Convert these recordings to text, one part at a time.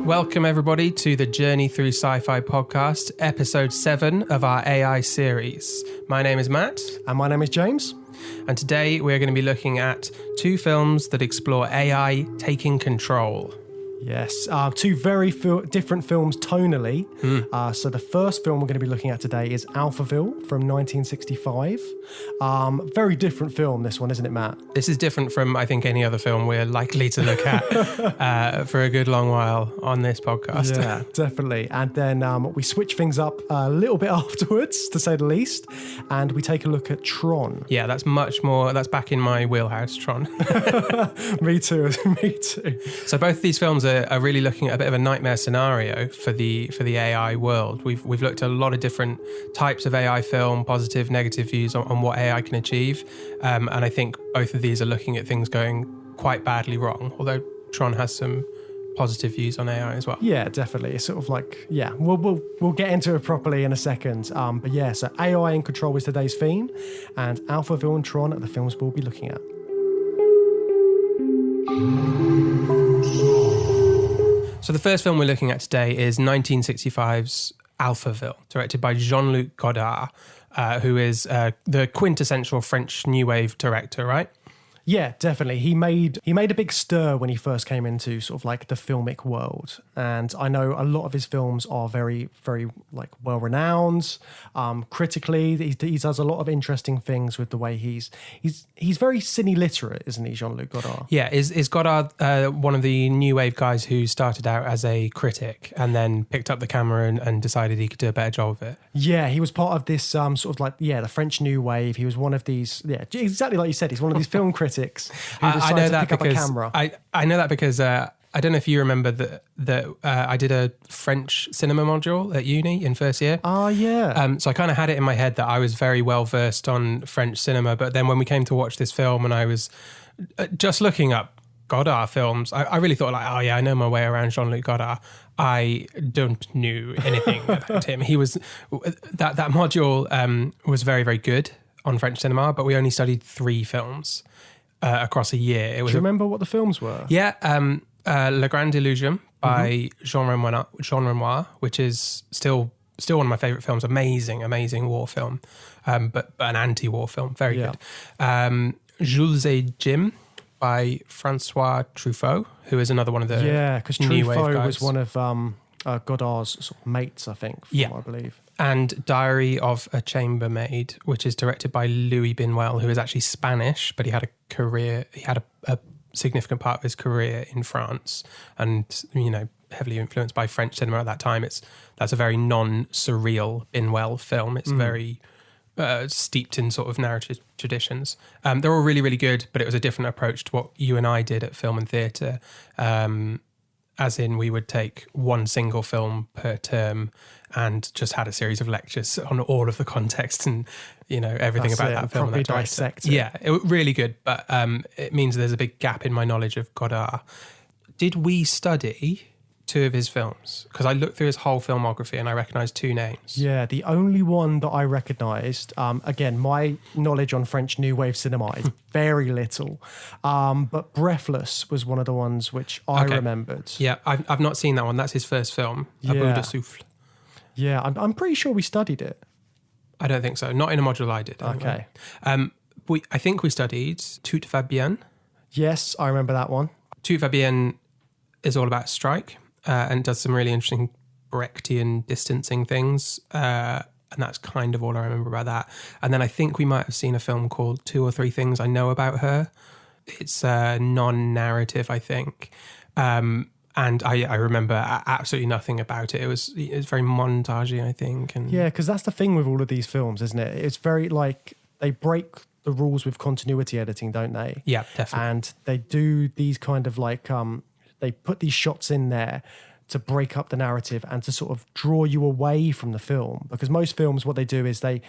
Welcome, everybody, to the Journey Through Sci-Fi podcast, episode 7 of our AI series. My name is Matt. And my name is James. And today we're going to be looking at 2 films that explore AI taking control. Yes, 2 very different films tonally. So the first film we're going to be looking at today is Alphaville from 1965. Very different film, this one, isn't it, Matt? This is different from, I think, any other film we're likely to look at for a good long while on this podcast. Yeah, definitely. And then we switch things up a little bit afterwards, to say the least, and we take a look at Tron. Yeah, that's much more, that's back in my wheelhouse, Tron. Me too, me too. So both of these films are really looking at a bit of a nightmare scenario for the AI world. We've looked at a lot of different types of AI film, positive, negative views on what AI can achieve, and I think both of these are looking at things going quite badly wrong. Although Tron has some positive views on AI as well. Yeah, definitely. It's sort of like, yeah, we'll get into it properly in a second. But yeah, so AI in control is today's theme, and Alphaville and Tron are the films we'll be looking at. So the first film we're looking at today is 1965's Alphaville, directed by Jean-Luc Godard, who is the quintessential French New Wave director, right? Yeah, definitely. He made a big stir when he first came into sort of like the filmic world, and I know a lot of his films are very, very like well renowned. Critically, he does a lot of interesting things with the way he's very cine literate, isn't he, Jean-Luc Godard? Yeah, is Godard one of the New Wave guys who started out as a critic and then picked up the camera and decided he could do a better job of it? Yeah, he was part of this sort of like the French New Wave. He was one of these, exactly like you said. He's one of these film critics. I know that because I know that because I don't know if you remember that I did a French cinema module at uni in first year. Oh yeah. So I kind of had it in my head that I was very well versed on French cinema, but then when we came to watch this film and I was just looking up Godard films, I really thought like, oh yeah, I know my way around Jean-Luc Godard. I don't know anything about him. He was that module was very, very good on French cinema, but we only studied 3 films across a year. Do you remember what the films were? Yeah, La Grande Illusion by Jean Renoir, which is still one of my favourite films. Amazing war film, but an anti-war film, very good. Jules et Jim by Francois Truffaut, who is another one of the because New Wave Truffaut guys. was one of Godard's sort of mates, I think. From what I believe. And Diary of a Chambermaid, which is directed by Louis Buñuel, who is actually Spanish, but he had a significant part of his career in France, and heavily influenced by French cinema at that time. That's a very non-surreal Buñuel film. It's very steeped in sort of narrative traditions. They're all really, really good, but it was a different approach to what you and I did at film and theatre. As in, we would take one single film per term and just had a series of lectures on all of the context and everything about that film. Probably dissect it. Yeah, really good, but it means there's a big gap in my knowledge of Godard. Did we study 2 of his films? Because I looked through his whole filmography and I recognised 2 names. Yeah, the only one that I recognised, again, my knowledge on French New Wave cinema is very little, but Breathless was one of the ones which I remembered. Yeah, I've not seen that one. That's his first film, A Bout de Souffle. Yeah, I'm pretty sure we studied it. I don't think so. Not in a module I did. Okay. I think we studied Tout va bien. Yes, I remember that one. Tout va bien is all about strike. And does some really interesting Brechtian distancing things. And that's kind of all I remember about that. And then I think we might have seen a film called 2 or 3 Things I Know About Her. It's non-narrative, I think. And I remember absolutely nothing about it. It was very montagey, I think. And yeah, because that's the thing with all of these films, isn't it? It's very like they break the rules with continuity editing, don't they? Yeah, definitely. And they do these kind of like... they put these shots in there to break up the narrative and to sort of draw you away from the film. Because most films, what they do is they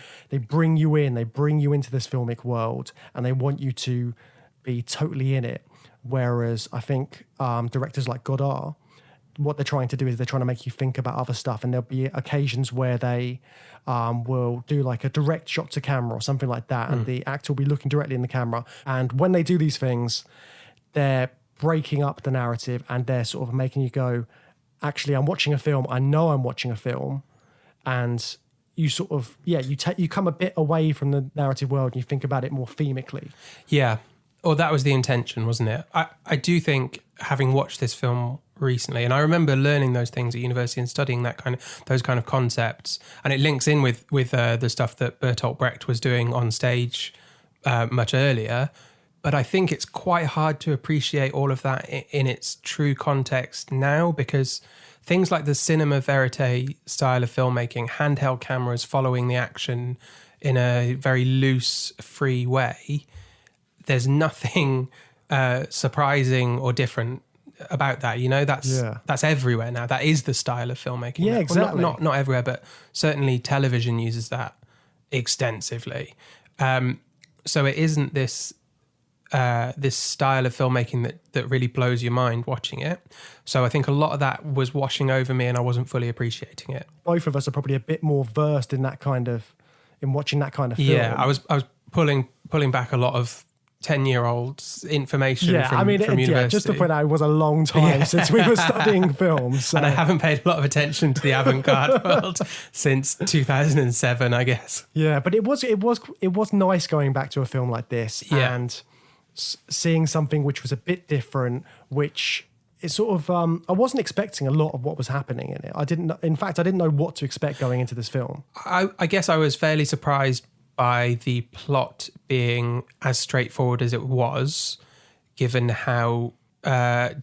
bring you in, they bring you into this filmic world, and they want you to be totally in it. Whereas I think directors like Godard, what they're trying to do is they're trying to make you think about other stuff, and there'll be occasions where they will do like a direct shot to camera or something like that, and the actor will be looking directly in the camera. And when they do these things, they're breaking up the narrative, and they're sort of making you go, actually, I'm watching a film. I know I'm watching a film. And you sort of, you come a bit away from the narrative world and you think about it more themically. Yeah. Or that was the intention, wasn't it? I do think, having watched this film recently, and I remember learning those things at university and studying those kind of concepts, and it links in with the stuff that Bertolt Brecht was doing on stage much earlier. But I think it's quite hard to appreciate all of that in its true context now, because things like the cinema verite style of filmmaking, handheld cameras following the action in a very loose, free way, there's nothing surprising or different about that. You know, that's everywhere now. That is the style of filmmaking. Yeah, exactly. Well, not everywhere, but certainly television uses that extensively. So it isn't this style of filmmaking that really blows your mind watching it. So I think a lot of that was washing over me, and I wasn't fully appreciating it. Both of us are probably a bit more versed in watching that kind of film. Yeah, I was pulling back a lot of 10-year-olds information from university. Yeah, just to point out, it was a long time since we were studying films. So. And I haven't paid a lot of attention to the avant-garde world since 2007, I guess. Yeah, but it was nice going back to a film like this and seeing something which was a bit different, which is sort of I wasn't expecting a lot of what was happening in it. I didn't know what to expect going into this film. I guess I was fairly surprised by the plot being as straightforward as it was, given how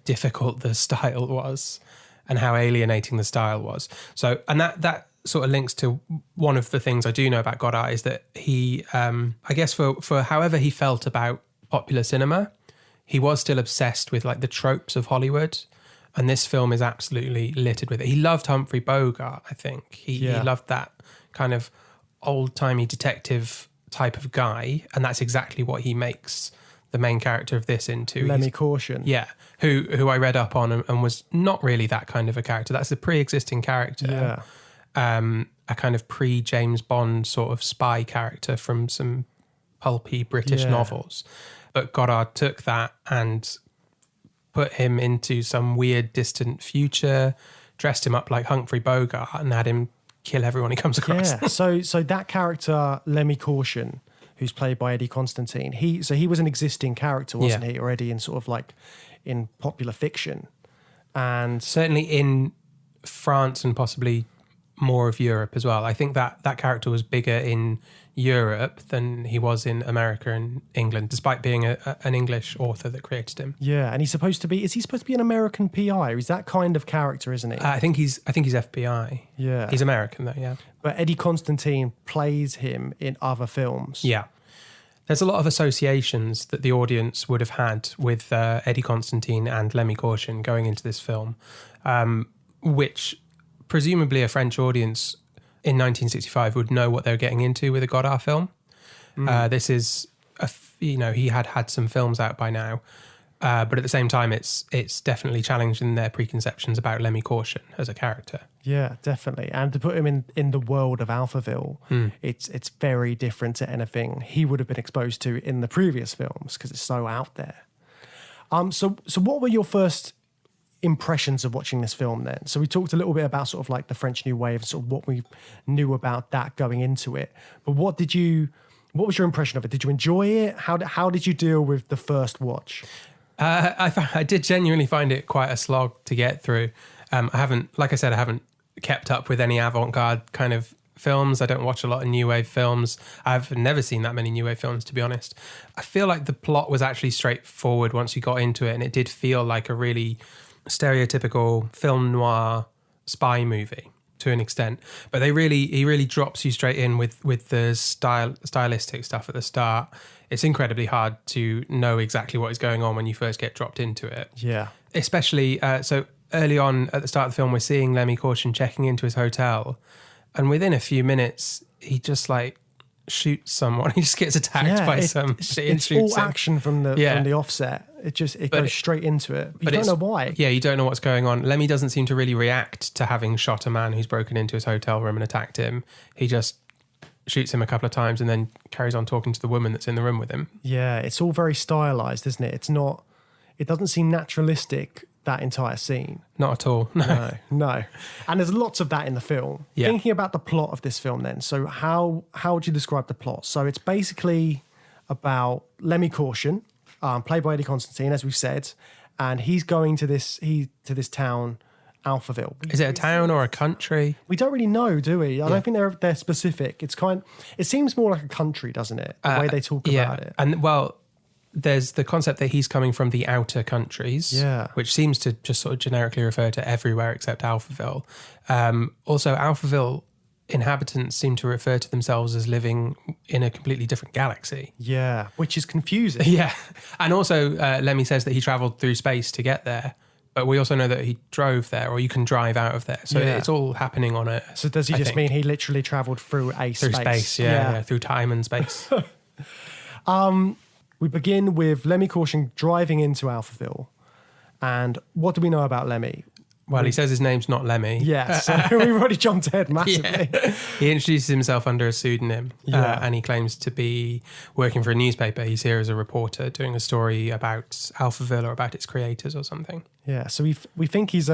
difficult the style was and how alienating the style was. So, and that sort of links to one of the things I do know about Godard, is that he, I guess for however he felt about popular cinema, he was still obsessed with like the tropes of Hollywood, and this film is absolutely littered with it. He loved Humphrey Bogart, I think. He loved that kind of old-timey detective type of guy, and that's exactly what he makes the main character of this into. Lemmy Caution. Yeah, who I read up on and was not really that kind of a character. That's a pre-existing character. Yeah. A kind of pre-James Bond sort of spy character from some pulpy British novels. But Godard took that and put him into some weird distant future, dressed him up like Humphrey Bogart, and had him kill everyone he comes across. Yeah. So that character, Lemmy Caution, who's played by Eddie Constantine, he was an existing character, wasn't he, already in sort of like in popular fiction. And certainly in France and possibly more of Europe as well. I think that character was bigger in Europe than he was in America and England, despite being an English author that created him. Yeah, and is he supposed to be an American PI? He's that kind of character, isn't he? I think he's FBI. Yeah. He's American though, yeah. But Eddie Constantine plays him in other films. Yeah. There's a lot of associations that the audience would have had with Eddie Constantine and Lemmy Caution going into this film, which presumably a French audience in 1965 would know what they were getting into with a Godard film. This is, he had some films out by now, but at the same time, it's definitely challenging their preconceptions about Lemmy Caution as a character. Yeah, definitely. And to put him in the world of Alphaville, it's very different to anything he would have been exposed to in the previous films, because it's so out there. So what were your first impressions of watching this film then? So we talked a little bit about sort of like the French New Wave, sort of what we knew about that going into it. But what was your impression of it? Did you enjoy it? How did you deal with the first watch? I did genuinely find it quite a slog to get through. I haven't kept up with any avant-garde kind of films. I don't watch a lot of New Wave films. I've never seen that many New Wave films, to be honest. I feel like the plot was actually straightforward once you got into it, and it did feel like a really stereotypical film noir spy movie to an extent, but he really drops you straight in with the stylistic stuff at the start. It's incredibly hard to know exactly what is going on when you first get dropped into it. Yeah, especially so early on at the start of the film, we're seeing Lemmy Caution checking into his hotel, and within a few minutes, he just like shoots someone. He just gets attacked by some shit and it's shoots all him. action from the offset. It goes straight into it. But you don't know why. Yeah, you don't know what's going on. Lemmy doesn't seem to really react to having shot a man who's broken into his hotel room and attacked him. He just shoots him a couple of times and then carries on talking to the woman that's in the room with him. Yeah, it's all very stylized, isn't it? It doesn't seem naturalistic, that entire scene. Not at all. No. And there's lots of that in the film. Yeah. Thinking about the plot of this film then, so how would you describe the plot? So it's basically about Lemmy Caution, played by Eddie Constantine, as we've said, and he's going to this town, Alphaville. Is it a town or a country? We don't really know, do we? I don't think they're specific. It seems more like a country, doesn't it? The way they talk about it. And well, there's the concept that he's coming from the outer countries, which seems to just sort of generically refer to everywhere except Alphaville. Also, Alphaville inhabitants seem to refer to themselves as living in a completely different galaxy. Yeah, which is confusing. Yeah. And also, Lemmy says that he travelled through space to get there, but we also know that he drove there, or you can drive out of there. So it's all happening on a... So does he mean he literally travelled through space? Through space, yeah, through time and space. We begin with Lemmy Caution driving into Alphaville. And what do we know about Lemmy? Well, he says his name's not Lemmy. Yeah, so we've already jumped ahead massively. Yeah. He introduces himself under a pseudonym, and he claims to be working for a newspaper. He's here as a reporter doing a story about Alphaville or about its creators or something. Yeah, so we think he's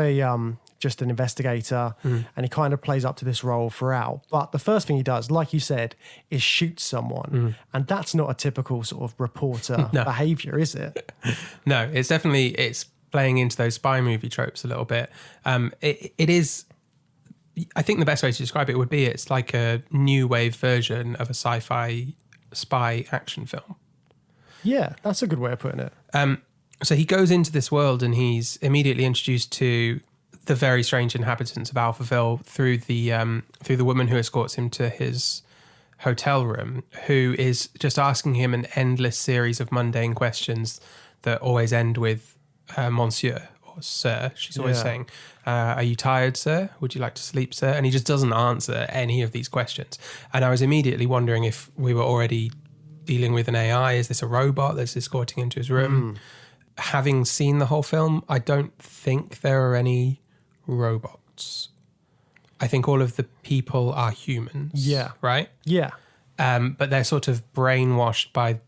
just an investigator, and he kind of plays up to this role throughout. But the first thing he does, like you said, is shoot someone. And that's not a typical sort of reporter behaviour, is it? No, it's playing into those spy movie tropes a little bit. It is, I think the best way to describe it would be it's like a new wave version of a sci-fi spy action film. Yeah, that's a good way of putting it. So he goes into this world and he's immediately introduced to the very strange inhabitants of Alphaville through the woman who escorts him to his hotel room, who is just asking him an endless series of mundane questions that always end with Monsieur or Sir. She's always saying, are you tired, sir? Would you like to sleep, sir? And he just doesn't answer any of these questions. And I was immediately wondering if we were already dealing with an AI. Is this a robot that's escorting him to his room? Having seen the whole film, I don't think there are any robots. I think all of the people are humans. Yeah. Right? Yeah. But they're sort of brainwashed by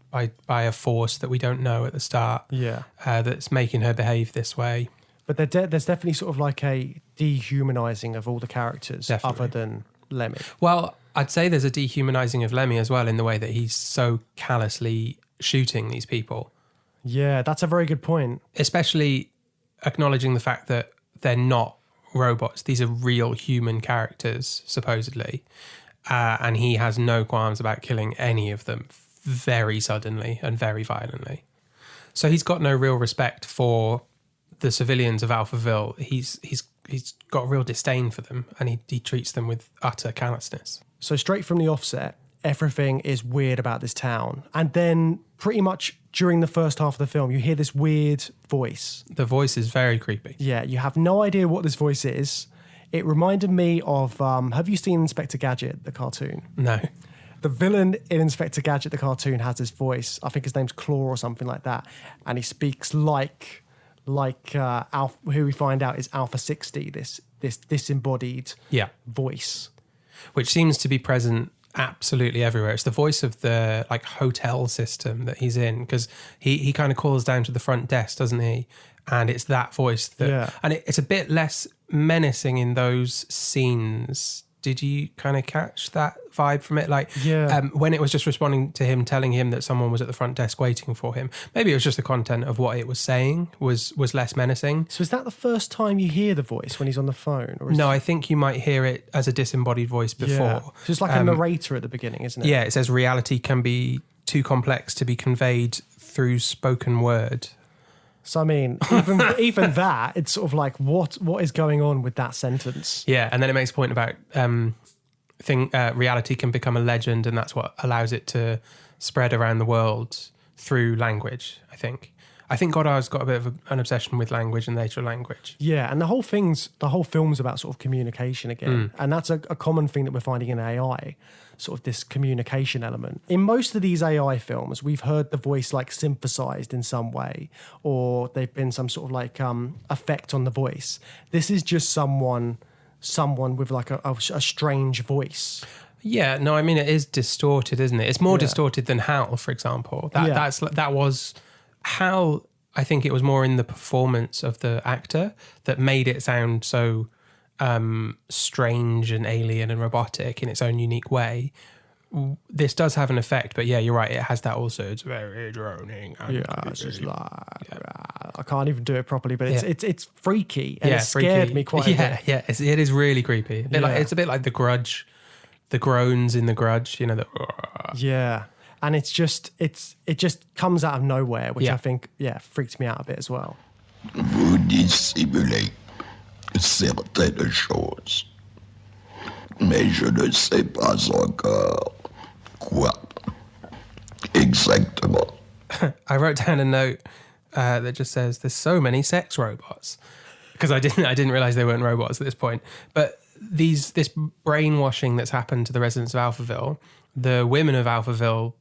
a force that we don't know at the start. Yeah. That's making her behave this way. But there's definitely sort of like a dehumanizing of all the characters other than Lemmy. Well, I'd say there's a dehumanizing of Lemmy as well in the way that he's so callously shooting these people. Yeah, that's a very good point. Especially acknowledging the fact that they're not robots. These are real human characters, supposedly. And he has no qualms about killing any of them very suddenly and very violently. So he's got no real respect for the civilians of Alphaville. He's got a real disdain for them, and he treats them with utter callousness. So straight from the offset, everything is weird about this town. And then pretty much during the first half of the film, you hear this weird voice. The voice is very creepy. Yeah, you have no idea what this voice is. It reminded me of, have you seen Inspector Gadget, the cartoon? No. The villain in Inspector Gadget, the cartoon, has this voice. I think his name's Claw or something like that. And he speaks like Alpha, who we find out is Alpha 60, this disembodied voice. Which seems to be present absolutely everywhere. It's the voice of the like hotel system that he's in, because he kind of calls down to the front desk, doesn't he? And it's that voice that, and it's a bit less menacing in those scenes. Did you kind of catch that vibe from it? Like, when it was just responding to him, telling him that someone was at the front desk waiting for him. Maybe it was just the content of what it was saying was less menacing. So is that the first time you hear the voice when he's on the phone? Or No, I think you might hear it as a disembodied voice before. Yeah. So it's like a narrator at the beginning, isn't it? Yeah, it says reality can be too complex to be conveyed through spoken word. So I mean, even that, it's sort of like what is going on with that sentence? Yeah, and then it makes a point about reality can become a legend, and that's what allows it to spread around the world through language. I think I think Godard's got a bit of an obsession with language and natural language. Yeah, and the whole film's about sort of communication again. And that's a common thing that we're finding in AI, sort of this communication element. In most of these AI films, we've heard the voice like synthesized in some way, or they've been some sort of like effect on the voice. This is just someone with like a strange voice. Yeah, no, I mean, it is distorted, isn't it? It's more distorted than Hal, for example. That was Hal. I think it was more in the performance of the actor that made it sound so strange and alien and robotic in its own unique way. This does have an effect, but yeah, you're right. It has that also. It's very droning. It's just like I can't even do it properly, but it's freaky and it scared freaky. me quite a bit. Yeah, it is really creepy. It's a bit like The Grudge, the groans in The Grudge. You know Yeah, and it just comes out of nowhere, which I think freaked me out a bit as well. Vous dissimulez certaines choses, mais je ne sais pas encore quoi exactement. I wrote down a note that just says there's so many sex robots, because I didn't realize they weren't robots at this point. But this brainwashing that's happened to the residents of Alphaville, the women of Alphaville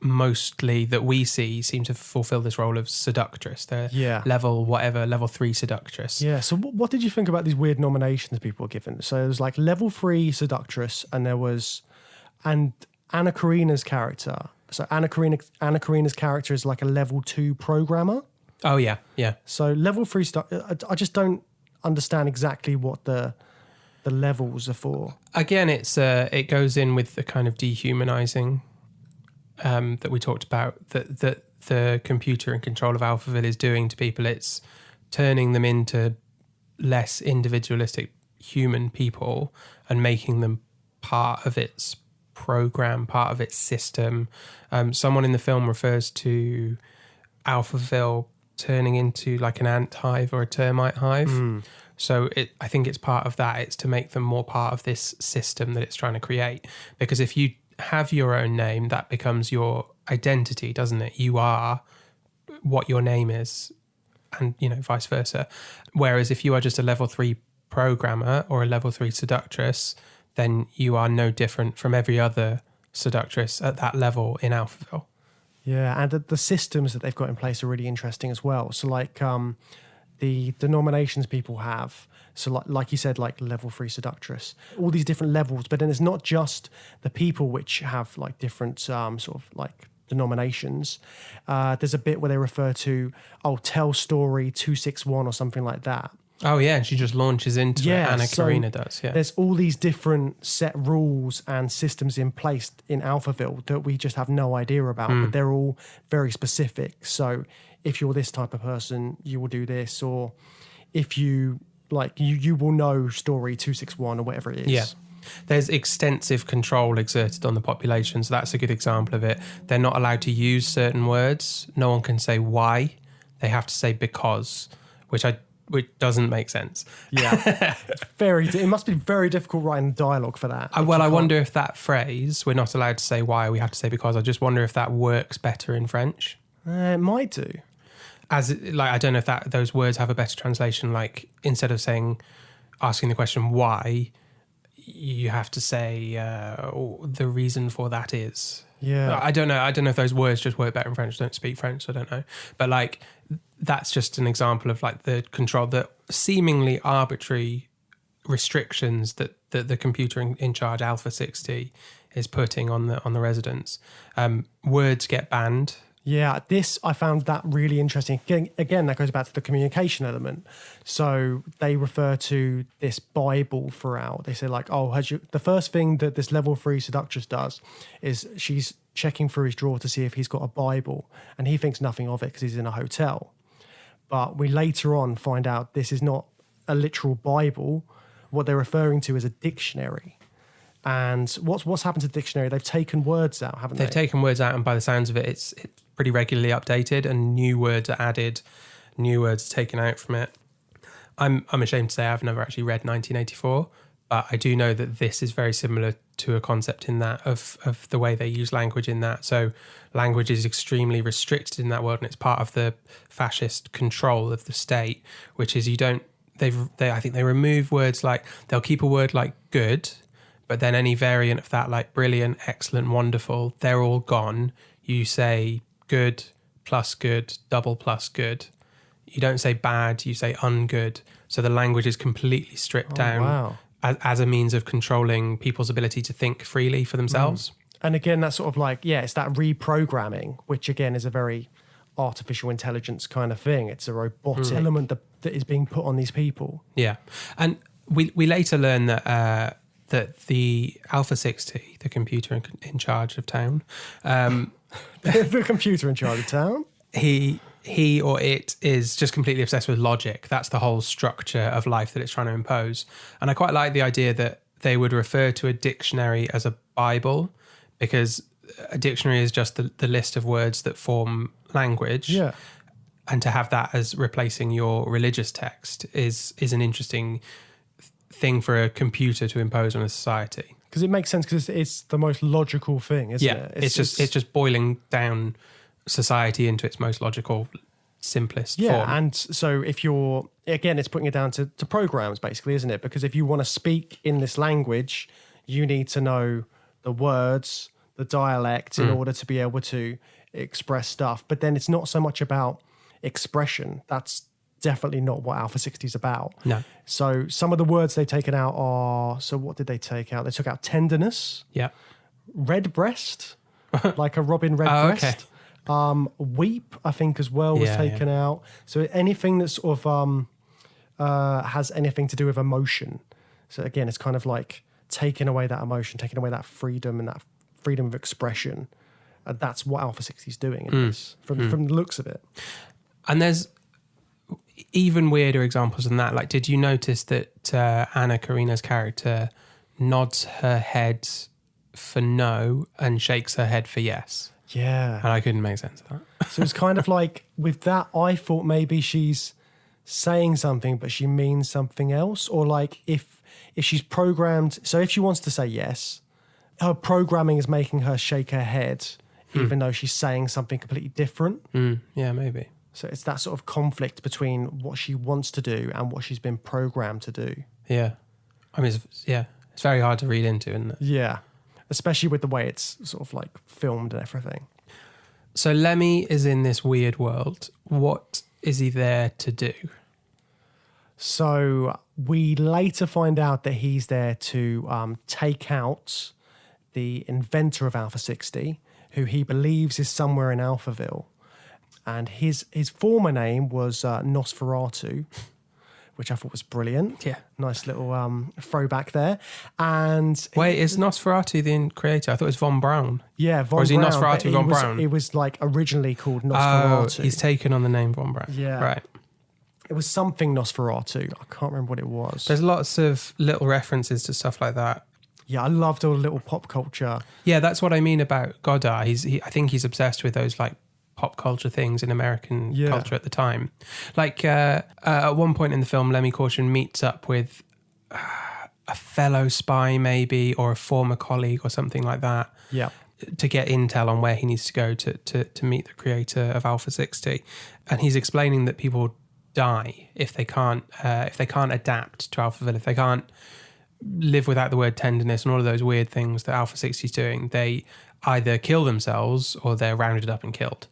mostly that we see seem to fulfill this role of seductress. They're level 3 seductress. Yeah. So what did you think about these weird nominations people were given? So it was like level 3 seductress, and Anna Karina's character. So Anna Karina's character is like a level 2 programmer. Oh yeah. So level 3 I just don't understand exactly what the levels are for. Again, it goes in with the kind of dehumanizing that we talked about, that the computer in control of Alphaville is doing to people. It's turning them into less individualistic human people and making them part of its program, part of its system. Someone in the film refers to Alphaville turning into like an ant hive or a termite hive. So I think it's part of that. It's to make them more part of this system that it's trying to create. Because if you have your own name, that becomes your identity, doesn't it? You are what your name is, and vice versa. Whereas if you are just a level 3 programmer or a level 3 seductress, then you are no different from every other seductress at that level in Alphaville. Yeah, and the systems that they've got in place are really interesting as well. So like the nominations people have. So like you said, like level 3 seductress, all these different levels. But then it's not just the people which have like different sort of like denominations. There's a bit where they refer to, tell story 261 or something like that. Oh yeah, and she just launches into it. Anna Karina does. Yeah, there's all these different set rules and systems in place in Alphaville that we just have no idea about, but they're all very specific. So if you're this type of person, you will do this, or if you you will know story 261 or whatever it is. Yeah. There's extensive control exerted on the population, so that's a good example of it. They're not allowed to use certain words. No one can say why. They have to say because, which doesn't make sense. Yeah. It must be very difficult writing dialogue for that. I wonder if that phrase, we're not allowed to say why, we have to say because, I just wonder if that works better in French. It might do. I don't know if those words have a better translation. Like instead of asking the question why, you have to say the reason for that is. Yeah. I don't know if those words just work better in French. I don't speak French, so I don't know. But like that's just an example of like the control, the seemingly arbitrary restrictions that the computer in charge Alpha 60 is putting on the residents. Words get banned. Yeah, I found that really interesting. Again, that goes back to the communication element. So they refer to this Bible throughout. They say like, the first thing that this level 3 seductress does is she's checking through his drawer to see if he's got a Bible, and he thinks nothing of it because he's in a hotel. But we later on find out this is not a literal Bible. What they're referring to is a dictionary. And what's happened to the dictionary? They've taken words out, haven't they? They've taken words out, and by the sounds of it, it's pretty regularly updated, and new words are added, new words taken out from it. I'm ashamed to say I've never actually read 1984, but I do know that this is very similar to a concept in that of the way they use language in that. So language is extremely restricted in that world, and it's part of the fascist control of the state, which is I think they remove words like, they'll keep a word like good, but then any variant of that, like brilliant, excellent, wonderful, they're all gone. You say good plus good, double plus good. You don't say bad, you say ungood. So the language is completely stripped down. Wow. As a means of controlling people's ability to think freely for themselves. And again, that's sort of like, it's that reprogramming, which again is a very artificial intelligence kind of thing. It's a robotic element that is being put on these people. Yeah. And we later learn that the Alpha 60, the computer in charge of town, The computer in charge of town? he or it is just completely obsessed with logic. That's the whole structure of life that it's trying to impose. And I quite like the idea that they would refer to a dictionary as a Bible, because a dictionary is just the list of words that form language. Yeah. And to have that as replacing your religious text is an interesting thing for a computer to impose on a society. Because it makes sense, because it's the most logical thing, isn't Yeah, it? it's just boiling down society into its most logical, simplest form. And so if you're, again, it's putting it down to programs, basically, isn't it? Because if you want to speak in this language, you need to know the words, the dialect, in order to be able to express stuff. But then it's not so much about expression. That's definitely not what Alpha 60 is about. No. So some of the words they've taken out are, so what did they take out? They took out tenderness, Yeah. red breast, like a robin red Oh, breast. Weep, I think, as well, was taken out. So anything that sort of has anything to do with emotion. So again, it's kind of like taking away that emotion, taking away that freedom and that freedom of expression. That's what Alpha 60 is doing in this, from the looks of it. And there's even weirder examples than that. Like, did you notice that Anna Karina's character nods her head for no and shakes her head for yes? Yeah. And I couldn't make sense of that. So it's kind of like, with that, I thought maybe she's saying something, but she means something else. Or like if she's programmed, so if she wants to say yes, her programming is making her shake her head, even though she's saying something completely different. Yeah, maybe. So it's that sort of conflict between what she wants to do and what she's been programmed to do. Yeah. I mean, it's very hard to read into, isn't it? Yeah. Especially with the way it's sort of like filmed and everything. So Lemmy is in this weird world. What is he there to do? So we later find out that he's there to take out the inventor of Alpha 60, who he believes is somewhere in Alphaville. And his former name was Nosferatu, which I thought was brilliant. Yeah. Nice little throwback there. And Wait, is Nosferatu the creator? I thought it was Von Braun. yeah, Von Or is he Braun, Nosferatu but Von Braun? It was like originally called Oh, Nosferatu. he's taken on the name Von Braun. Yeah. Right. It was something Nosferatu. I can't remember what it was. There's lots of little references to stuff like that. Yeah, I loved all the little pop culture. Yeah, that's what I mean about Godard. I think he's obsessed with those like pop culture things in American culture at the time. Like at one point in the film, Lemmy Caution meets up with a fellow spy maybe, or a former colleague or something like that. Yeah. To get intel on where he needs to go to meet the creator of Alpha 60. And he's explaining that people die if they can't adapt to Alphaville, if they can't live without the word tenderness and all of those weird things that Alpha 60 is doing. They either kill themselves or they're rounded up and killed.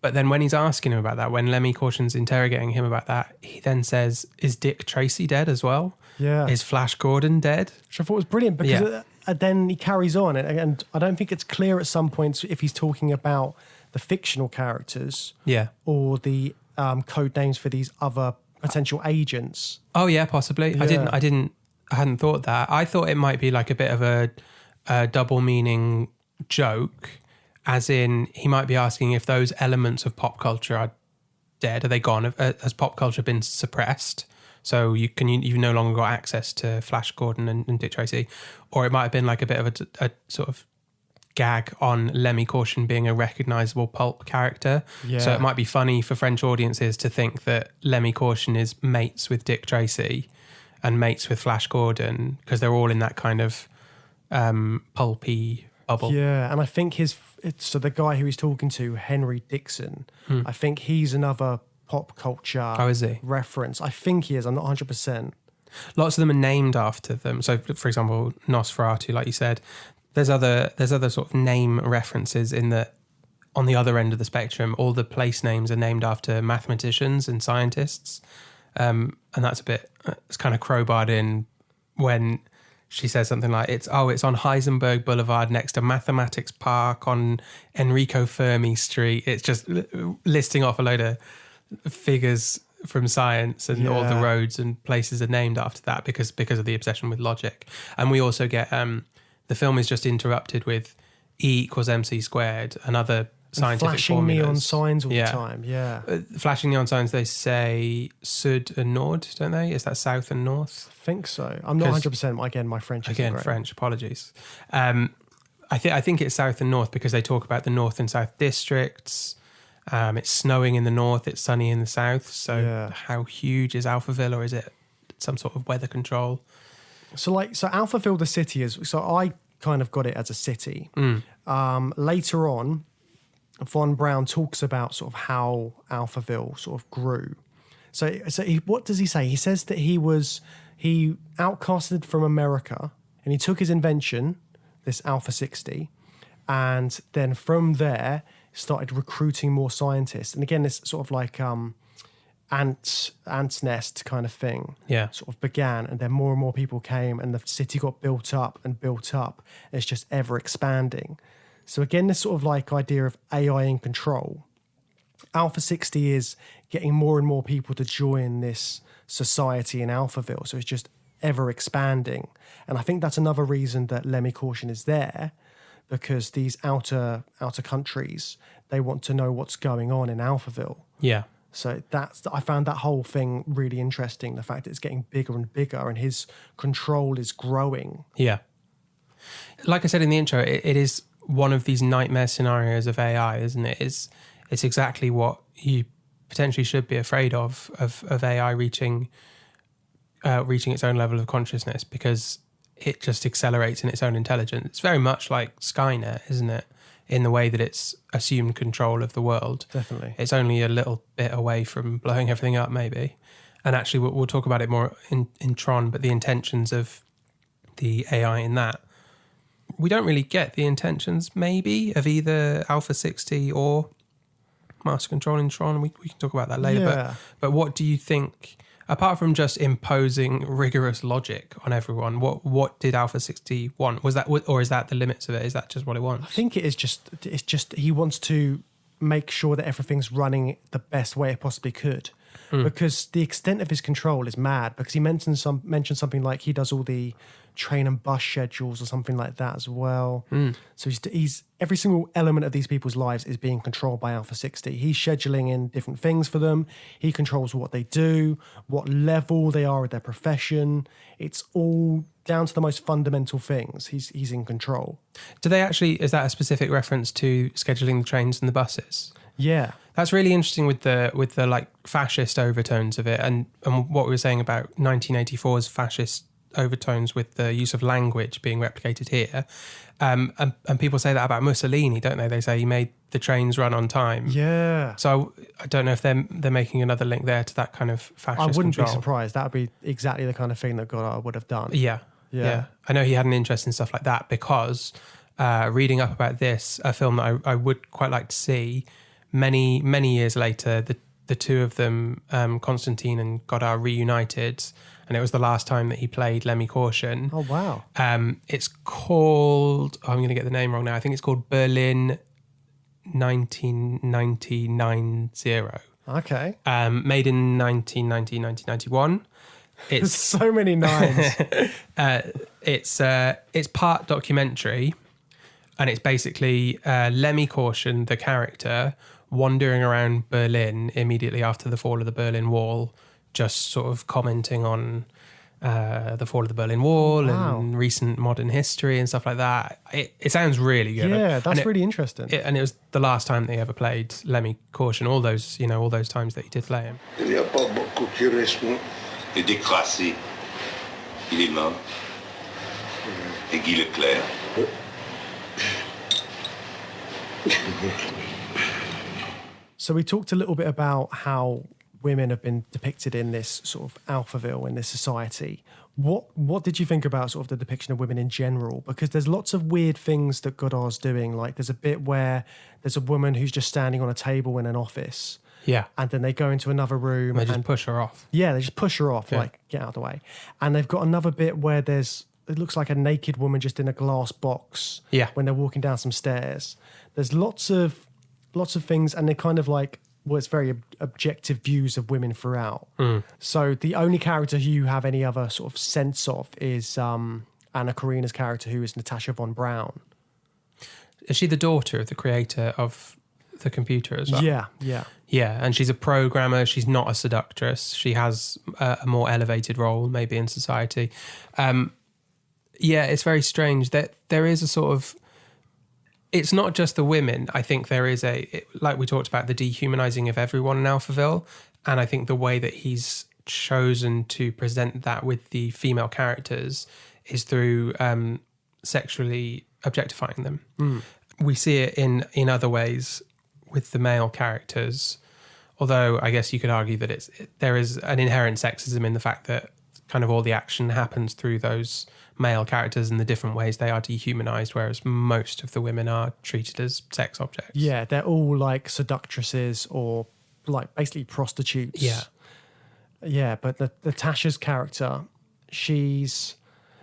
But then when he's asking him about that, when Lemmy Caution's interrogating him about that, he then says, is Dick Tracy dead as well? Yeah. Is Flash Gordon dead? Which I thought was brilliant, because then he carries on, and I don't think it's clear at some points if he's talking about the fictional characters or the code names for these other potential agents. Oh yeah, possibly. Yeah. I hadn't thought that. I thought it might be like a bit of a double meaning joke, as in he might be asking if those elements of pop culture are dead. Are they gone? Has pop culture been suppressed? So you've no longer got access to Flash Gordon and Dick Tracy? Or it might have been like a bit of a sort of gag on Lemmy Caution being a recognisable pulp character. Yeah. So it might be funny for French audiences to think that Lemmy Caution is mates with Dick Tracy and mates with Flash Gordon, because they're all in that kind of pulpy bubble. Yeah, and I think so the guy who he's talking to, Henry Dixon, I think he's another pop culture is he? reference. I think he is. I'm not 100%. Lots of them are named after them. So, for example, Nosferatu, like you said, there's other sort of name references in that. On the other end of the spectrum, all the place names are named after mathematicians and scientists, and that's it's kind of crowbarred in when she says something like it's on Heisenberg Boulevard next to Mathematics Park on Enrico Fermi Street. It's just listing off a load of figures from science, and all the roads and places are named after that because of the obsession with logic. And we also get the film is just interrupted with E=mc², and other scientific flashing formulas. Neon signs all the time. Yeah, flashing neon signs. They say sud and nord, don't they? Is that south and north? I think so. I'm not 100%. Again, my French isn't great. French. Apologies. I think it's south and north because they talk about the north and south districts. It's snowing in the north. It's sunny in the south. So how huge is Alphaville, or is it some sort of weather control? So Alphaville, the city is. So I kind of got it as a city. Later on, Von Braun talks about sort of how Alphaville sort of grew. So what does he say? He says that he outcasted from America, and he took his invention, this Alpha 60, and then from there started recruiting more scientists. And again, this sort of like ant's nest kind of thing. Yeah, sort of began, and then more and more people came, and the city got built up. And it's just ever expanding. So again, this sort of like idea of AI in control. Alpha 60 is getting more and more people to join this society in Alphaville. So it's just ever expanding. And I think that's another reason that Lemmy Caution is there, because these outer countries, they want to know what's going on in Alphaville. Yeah. So I found that whole thing really interesting, the fact that it's getting bigger and bigger and his control is growing. Yeah. Like I said in the intro, it is one of these nightmare scenarios of AI, isn't it? It's exactly what you potentially should be afraid of AI reaching its own level of consciousness, because it just accelerates in its own intelligence. It's very much like Skynet, isn't it? In the way that it's assumed control of the world. Definitely. It's only a little bit away from blowing everything up, maybe. And actually, we'll talk about it more in Tron, but the intentions of the AI in that, we don't really get the intentions, maybe, of either Alpha 60 or Master Control in Tron. We can talk about that later. Yeah. But what do you think, apart from just imposing rigorous logic on everyone, what did Alpha 60 want? Was that, or is that the limits of it? Is that just what it wants? I think it's just he wants to make sure that everything's running the best way it possibly could. Because the extent of his control is mad, because he mentioned something like he does all the train and bus schedules or something like that as well. So he's every single element of these people's lives is being controlled by Alpha 60. He's scheduling in different things for them. He controls what they do, what level they are at their profession. It's all down to the most fundamental things. He's in control. Do they actually, is that a specific reference to scheduling the trains and the buses? Yeah. That's really interesting with the like fascist overtones of it, and what we were saying about 1984's fascist overtones with the use of language being replicated here. And people say that about Mussolini, don't they? They say he made the trains run on time. Yeah. So I don't know if they're making another link there to that kind of fascist I wouldn't control. be surprised. That would be exactly the kind of thing that Godard would have done. Yeah. I know he had an interest in stuff like that, because reading up about this, a film that I would quite like to see, many years later, the two of them, Constantine and Godard, reunited, and it was the last time that he played Lemmy Caution. Oh, wow. It's called, I'm going to get the name wrong now, I think it's called Berlin 1990. Okay. Made in 1991. There's so many nines. It's part documentary, and it's basically Lemmy Caution, the character, wandering around Berlin immediately after the fall of the Berlin Wall, just sort of commenting on the fall of the Berlin Wall and recent modern history and stuff like that. It sounds really good. Yeah, that's really interesting. And it was the last time they ever played Lemmy Caution. All those times that he did play him. Il n'y a pas beaucoup qui restent. Et décrassé. Il est mort. C'est Guy Leclerc. So we talked a little bit about how women have been depicted in this sort of Alphaville, in this society. What did you think about sort of the depiction of women in general? Because there's lots of weird things that Godard's doing. Like there's a bit where there's a woman who's just standing on a table in an office. Yeah. And then they go into another room. They just push her off. Yeah, they just push her off, Yeah. like, get out of the way. And they've got another bit where it looks like a naked woman just in a glass box. Yeah. When they're walking down some stairs. There's lots of things, and they're kind of like, well, it's very objective views of women throughout. So the only character who you have any other sort of sense of is Anna Karina's character, who is Natasha von Braun. Is she the daughter of the creator of the computer as well? Yeah. Yeah, and she's a programmer. She's not a seductress. She has a more elevated role, maybe, in society. Yeah, it's very strange that there is a sort of... It's not just the women. I think there is like we talked about, the dehumanizing of everyone in Alphaville. And I think the way that he's chosen to present that with the female characters is through sexually objectifying them. We see it in other ways with the male characters, although I guess you could argue that there is an inherent sexism in the fact that kind of all the action happens through those male characters and the different ways they are dehumanized, whereas most of the women are treated as sex objects. Yeah, they're all like seductresses or like basically prostitutes. Yeah, but Natasha's character, she's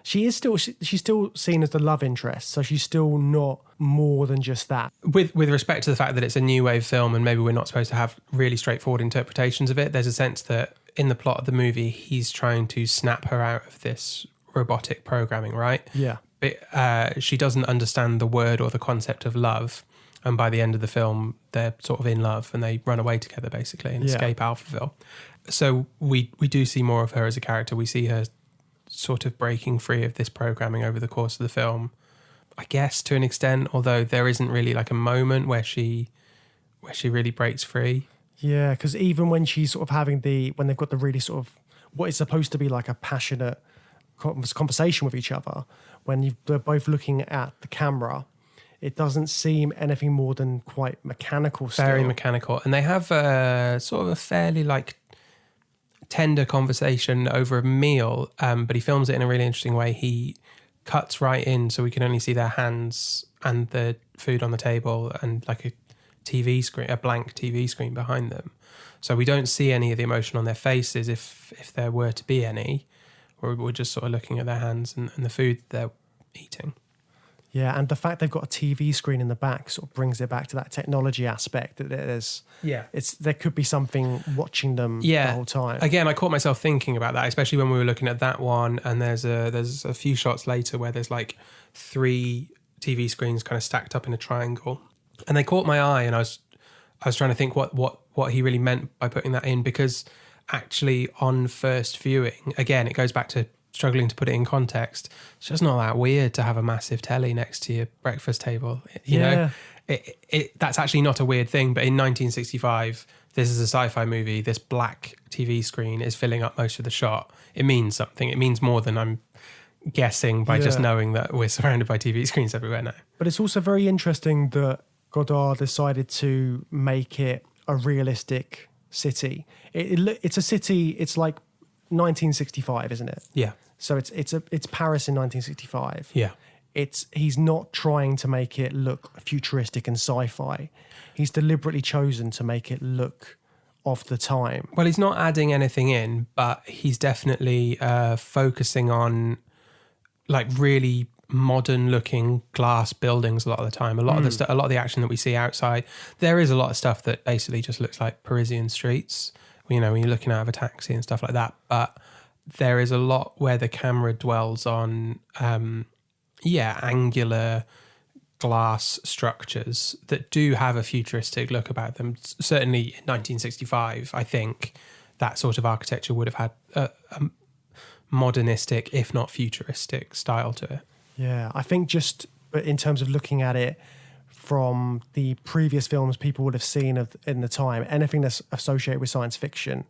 still seen as the love interest, so she's still not more than just that. With respect to the fact that it's a new wave film and maybe we're not supposed to have really straightforward interpretations of it, there's a sense that in the plot of the movie, he's trying to snap her out of this robotic programming, right? Yeah. But she doesn't understand the word or the concept of love. And by the end of the film, they're sort of in love and they run away together, basically, and escape Alphaville. So we do see more of her as a character. We see her sort of breaking free of this programming over the course of the film, I guess, to an extent, although there isn't really like a moment where she really breaks free. Yeah, because even when she's sort of when they've got the really sort of what is supposed to be like a passionate conversation with each other, when they're both looking at the camera, it doesn't seem anything more than quite mechanical still. Very mechanical. And they have sort of a fairly like tender conversation over a meal, but he films it in a really interesting way. He cuts right in so we can only see their hands and the food on the table and like a TV screen, a blank TV screen behind them. So we don't see any of the emotion on their faces if there were to be any. We're just sort of looking at their hands and the food they're eating. Yeah, and the fact they've got a TV screen in the back sort of brings it back to that technology aspect that there could be something watching them the whole time. Again, I caught myself thinking about that, especially when we were looking at that one. And there's a few shots later where there's like 3 TV screens kind of stacked up in a triangle, and they caught my eye. And I was trying to think what he really meant by putting that in, because actually on first viewing, again, it goes back to struggling to put it in context. It's just not that weird to have a massive telly next to your breakfast table. You know, that's actually not a weird thing. But in 1965, this is a sci-fi movie. This black TV screen is filling up most of the shot. It means something. It means more than I'm guessing by just knowing that we're surrounded by TV screens everywhere now. But it's also very interesting that Godard decided to make it a realistic city. It's a city. It's like 1965, isn't it? Yeah. So it's Paris in 1965. Yeah. He's not trying to make it look futuristic and sci-fi. He's deliberately chosen to make it look of the time. Well, he's not adding anything in, but he's definitely focusing on like really modern looking glass buildings a lot of the time. A lot of the action that we see outside, there is a lot of stuff that basically just looks like Parisian streets, you know, when you're looking out of a taxi and stuff like that. But there is a lot where the camera dwells on, angular glass structures that do have a futuristic look about them. Certainly in 1965, I think that sort of architecture would have had a modernistic, if not futuristic style to it. Yeah, I think but in terms of looking at it from the previous films people would have seen in the time, anything that's associated with science fiction,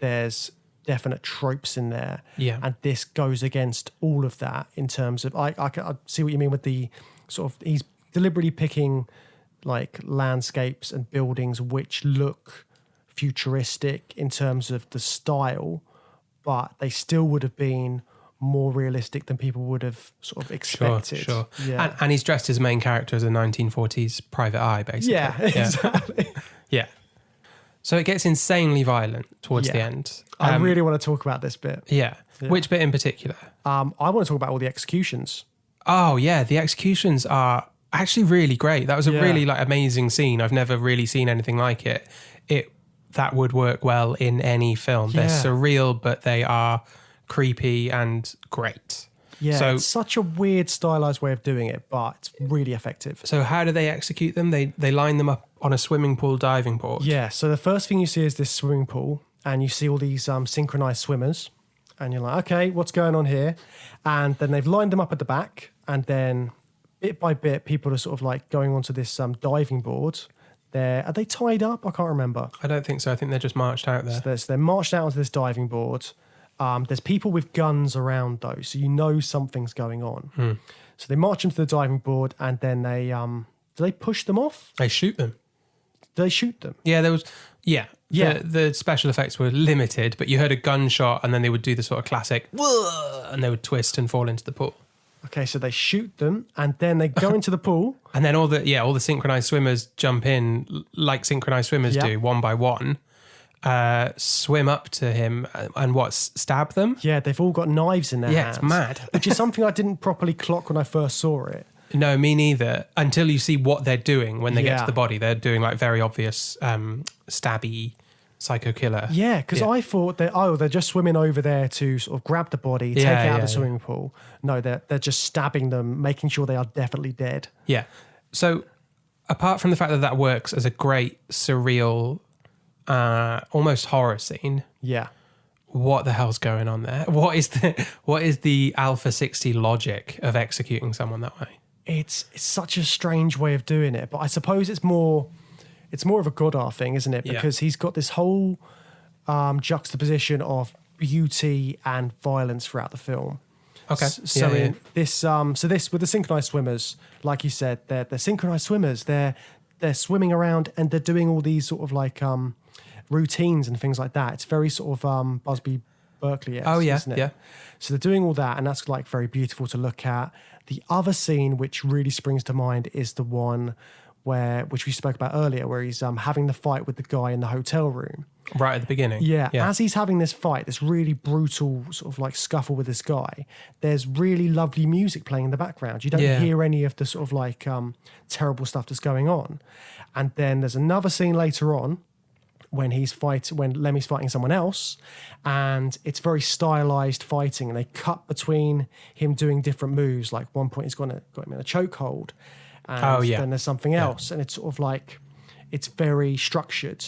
there's definite tropes in there. Yeah. And this goes against all of that in terms of, I see what you mean with the sort of, he's deliberately picking like landscapes and buildings which look futuristic in terms of the style, but they still would have been more realistic than people would have sort of expected. Sure. Yeah. And he's dressed his main character as a 1940s private eye, basically. Yeah, exactly. Yeah. So it gets insanely violent towards the end. I really want to talk about this bit. Yeah. Which bit in particular? I want to talk about all the executions. Oh, yeah. The executions are actually really great. That was a really like amazing scene. I've never really seen anything like it. That would work well in any film. They're surreal, but they are creepy and great. Yeah, so, it's such a weird stylized way of doing it, but it's really effective. So how do they execute them? They line them up on a swimming pool diving board. Yeah, so the first thing you see is this swimming pool, and you see all these synchronized swimmers, and you're like, okay, what's going on here? And then they've lined them up at the back, and then bit by bit, people are sort of like going onto this diving board. Are they tied up? I can't remember. I don't think so. I think they're just marched out there. So they're marched out onto this diving board. There's people with guns around though, so you know something's going on. So they march them to the diving board, and then they do they push them off? They shoot them. Do they shoot them? Yeah, there was. Yeah. The special effects were limited, but you heard a gunshot, and then they would do the sort of classic, and they would twist and fall into the pool. Okay, so they shoot them, and then they go into the pool, and then all the synchronized swimmers jump in like synchronized swimmers do, one by one. Swim up to him and stab them? Yeah, they've all got knives in their hands. Yeah, it's mad. Which is something I didn't properly clock when I first saw it. No, me neither. Until you see what they're doing when they get to the body. They're doing like very obvious stabby psycho killer. Yeah, because I thought they're just swimming over there to sort of grab the body, take it out of the swimming pool. No, they're just stabbing them, making sure they are definitely dead. Yeah. So apart from the fact that works as a great surreal almost horror scene. Yeah. What the hell's going on there? What is the Alpha 60 logic of executing someone that way? It's such a strange way of doing it, but I suppose it's more of a Godard thing, isn't it? Because he's got this whole juxtaposition of beauty and violence throughout the film. Okay. This with the synchronized swimmers, like you said, they're synchronized swimmers. They're swimming around and they're doing all these sort of like routines and things like that. It's very sort of Busby Berkeley-esque, isn't it? Yeah. So they're doing all that, and that's like very beautiful to look at. The other scene which really springs to mind is the one which we spoke about earlier, where he's having the fight with the guy in the hotel room. Right at the beginning. Yeah. As he's having this fight, this really brutal sort of like scuffle with this guy, there's really lovely music playing in the background. You don't hear any of the sort of like terrible stuff that's going on. And then there's another scene later on when Lemmy's fighting someone else, and it's very stylized fighting, and they cut between him doing different moves. Like one point he's got him in a chokehold, and then there's something else, and it's sort of like, it's very structured.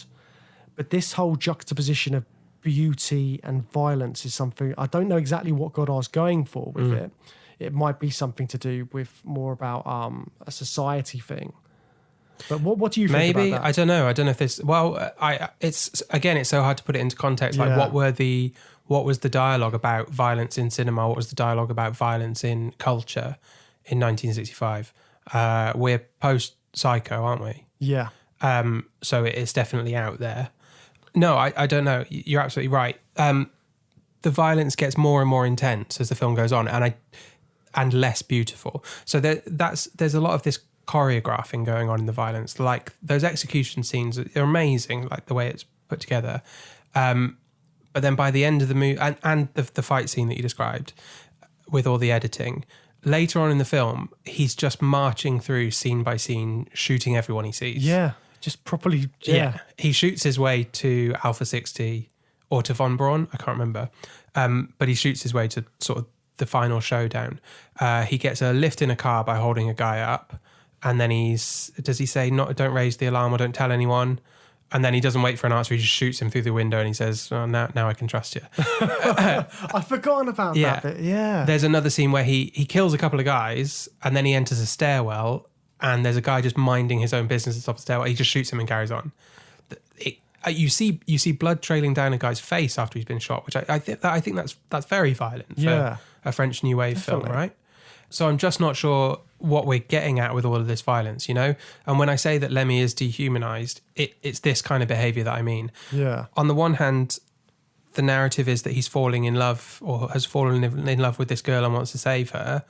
But this whole juxtaposition of beauty and violence is something, I don't know exactly what Godard's going for with it. It might be something to do with more about a society thing. But what do you think about that? I don't know if this. Well, it's so hard to put it into context. Like, what was the dialogue about violence in cinema? What was the dialogue about violence in culture in 1965? We're post Psycho, aren't we? Yeah. So it's definitely out there. No, I don't know. You're absolutely right. The violence gets more and more intense as the film goes on, and less beautiful. So there's a lot of this choreographing going on in the violence. Like those execution scenes, they're amazing, like the way it's put together. But then by the end of the movie, and the fight scene that you described with all the editing, later on in the film, he's just marching through scene by scene, shooting everyone he sees. Yeah, just properly. Yeah. He shoots his way to Alpha 60 or to Von Braun, I can't remember. But he shoots his way to sort of the final showdown. He gets a lift in a car by holding a guy up. And then does he say, don't raise the alarm or don't tell anyone? And then he doesn't wait for an answer. He just shoots him through the window and he says, oh, now I can trust you. I've forgotten about that bit. Yeah. There's another scene where he kills a couple of guys and then he enters a stairwell and there's a guy just minding his own business at the top of the stairwell. He just shoots him and carries on. you see blood trailing down a guy's face after he's been shot, which I think that's very violent for a French New Wave film, right? So I'm just not sure what we're getting at with all of this violence, you know? And when I say that Lemmy is dehumanized, it's this kind of behavior that I mean. Yeah. On the one hand, the narrative is that he's falling in love or has fallen in love with this girl and wants to save her,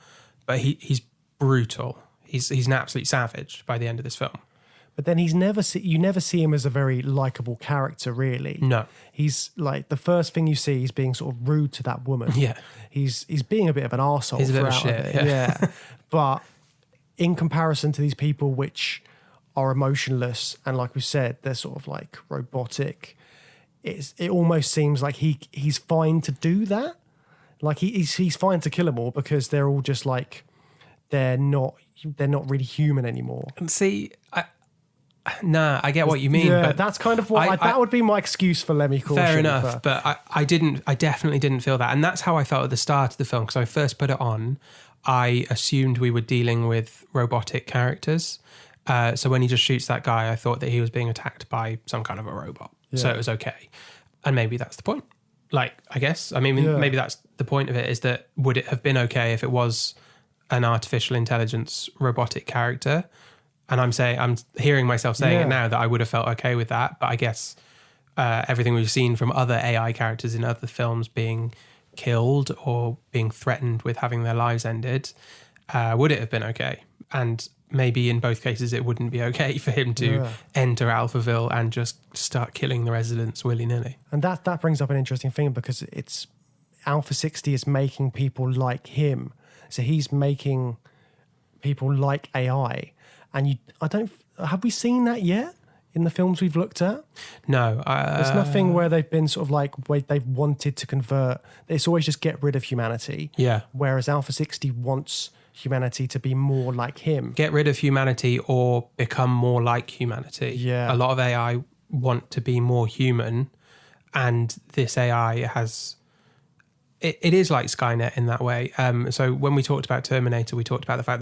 but he's brutal. He's an absolute savage by the end of this film. But then you never see him as a very likable character, really. No. He's like, the first thing you see, he's being sort of rude to that woman. Yeah. He's being a bit of an arsehole. He's a bit of shit. Yeah. But in comparison to these people which are emotionless and, like we said, they're sort of like robotic, it almost seems like he's fine to do that. Like he's fine to kill them all because they're all just like, they're not really human anymore. And see, I get what you mean. Yeah, but that's kind of what that would be my excuse for Lemmy Caution. Fair enough, but I definitely didn't feel that. And that's how I felt at the start of the film, because I first put it on, I assumed we were dealing with robotic characters. So when he just shoots that guy, I thought that he was being attacked by some kind of a robot. Yeah. So it was okay. And maybe that's the point. Like, I guess. I mean, maybe that's the point of it, is that would it have been okay if it was an artificial intelligence robotic character? And I'm hearing myself saying it now that I would have felt okay with that. But I guess everything we've seen from other AI characters in other films being killed or being threatened with having their lives ended, would it have been okay? And maybe in both cases it wouldn't be okay for him to enter Alphaville and just start killing the residents willy-nilly. And that brings up an interesting thing, because it's Alpha 60 is making people like him. So he's making people like AI. And have we seen that yet in the films we've looked at? No. There's nothing where they've been sort of like, where they've wanted to convert. It's always just get rid of humanity. Yeah. Whereas Alpha 60 wants humanity to be more like him. Get rid of humanity or become more like humanity. Yeah. A lot of AI want to be more human, and this AI has... It is like Skynet in that way. So when we talked about Terminator, we talked about the fact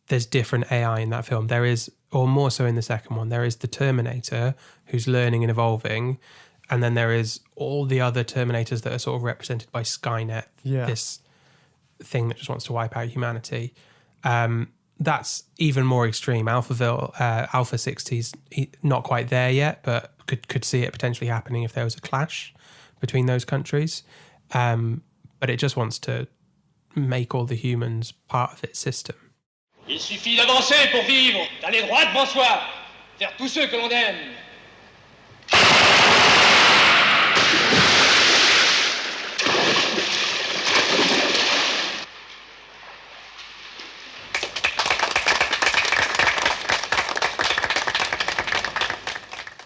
there's different AI in that film. There is, or more so in the second one, there is the Terminator who's learning and evolving, and then there is all the other Terminators that are sort of represented by Skynet, this thing that just wants to wipe out humanity. That's even more extreme. Alphaville, Alpha 60's not quite there yet, but could see it potentially happening if there was a clash between those countries. But it just wants to make all the humans part of its system. Il suffit d'avancer pour vivre, d'aller droit devant soi, vers tous ceux que l'on aime.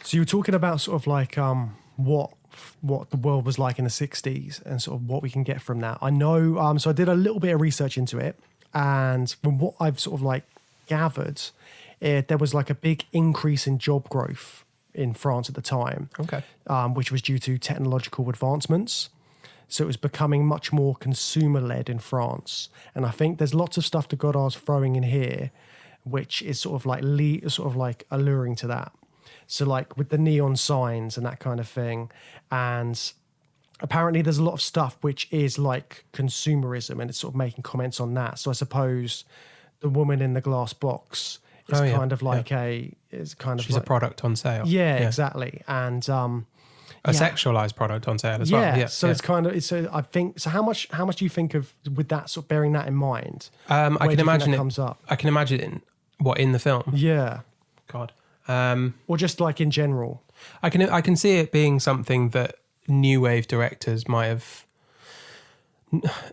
So you were talking about sort of like what the world was like in the 60s and sort of what we can get from that. I know, so I did a little bit of research into it, and from what I've sort of like gathered, there was like a big increase in job growth in France at the time, which was due to technological advancements. So it was becoming much more consumer-led in France. And I think there's lots of stuff that Godard's throwing in here, which is sort of like alluring to that. So like with the neon signs and that kind of thing. And apparently there's a lot of stuff which is like consumerism, and it's sort of making comments on that. So I suppose the woman in the glass box is kind of like she's a product on sale. Yeah, exactly. And a sexualized product on sale as well. Yeah. So it's kind of, I think, so how much do you think of, with that sort of bearing that in mind? I can imagine it comes up. I can imagine in the film. Yeah. God. Or just like in general. I can see it being something that new wave directors might have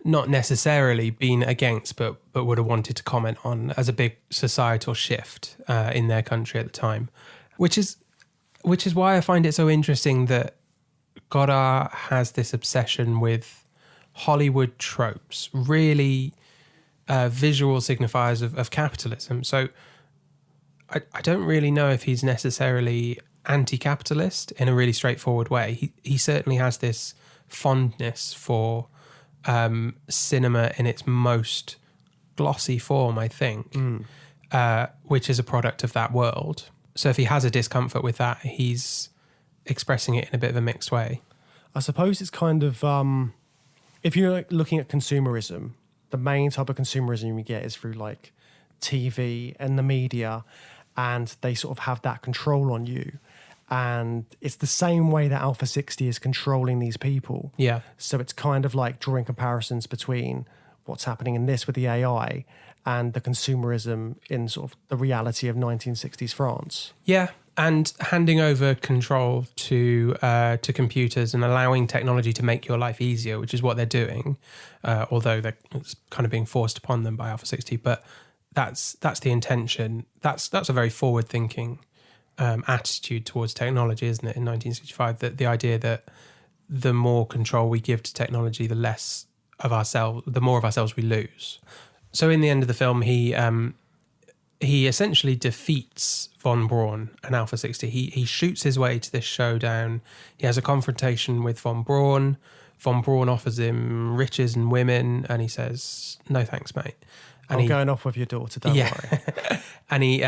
not necessarily been against, but would have wanted to comment on as a big societal shift in their country at the time, which is why I find it so interesting that Godard has this obsession with Hollywood tropes, really visual signifiers of capitalism. So I don't really know if he's necessarily anti-capitalist in a really straightforward way. He certainly has this fondness for cinema in its most glossy form, I think, which is a product of that world. So if he has a discomfort with that, expressing it in a bit of a mixed way. I suppose it's kind of, if you're looking at consumerism, the main type of consumerism you get is through like TV and the media, and they sort of have that control on you. And it's the same way that Alpha 60 is controlling these people. Yeah. So it's kind of like drawing comparisons between what's happening in this with the AI and the consumerism in sort of the reality of 1960s France. Yeah, and handing over control to computers and allowing technology to make your life easier, which is what they're doing, although it's kind of being forced upon them by Alpha 60. But that's the intention. That's a very forward-thinking attitude towards technology, isn't it? In 1965, that the idea that the more control we give to technology, the less of ourselves, the more of ourselves we lose. So in the end of the film, he essentially defeats von Braun and Alpha 60. He shoots his way to this showdown. He has a confrontation with von Braun. Von Braun offers him riches and women, and he says, "No thanks, mate." And I'm going off with your daughter, don't worry. And he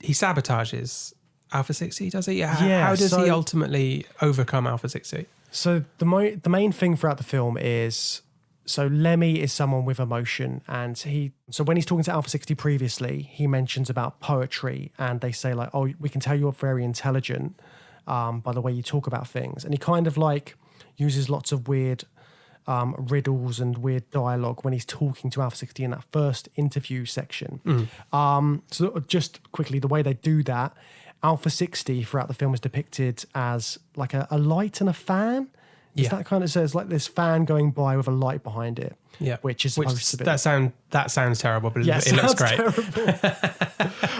sabotages Alpha 60, does he? Yeah, How does he ultimately overcome Alpha 60? So the main thing throughout the film is, so Lemmy is someone with emotion, and so when he's talking to Alpha 60 previously, he mentions about poetry, and they say like, "Oh, we can tell you're very intelligent by the way you talk about things," and he kind of like uses lots of weird riddles and weird dialogue when he's talking to Alpha 60 in that first interview section. So just quickly, the way they do that, Alpha 60 throughout the film is depicted as like a light and a fan. Is that kind of says like this fan going by with a light behind it? Yeah, which is supposed to be that sounds terrible, but yeah, it looks great.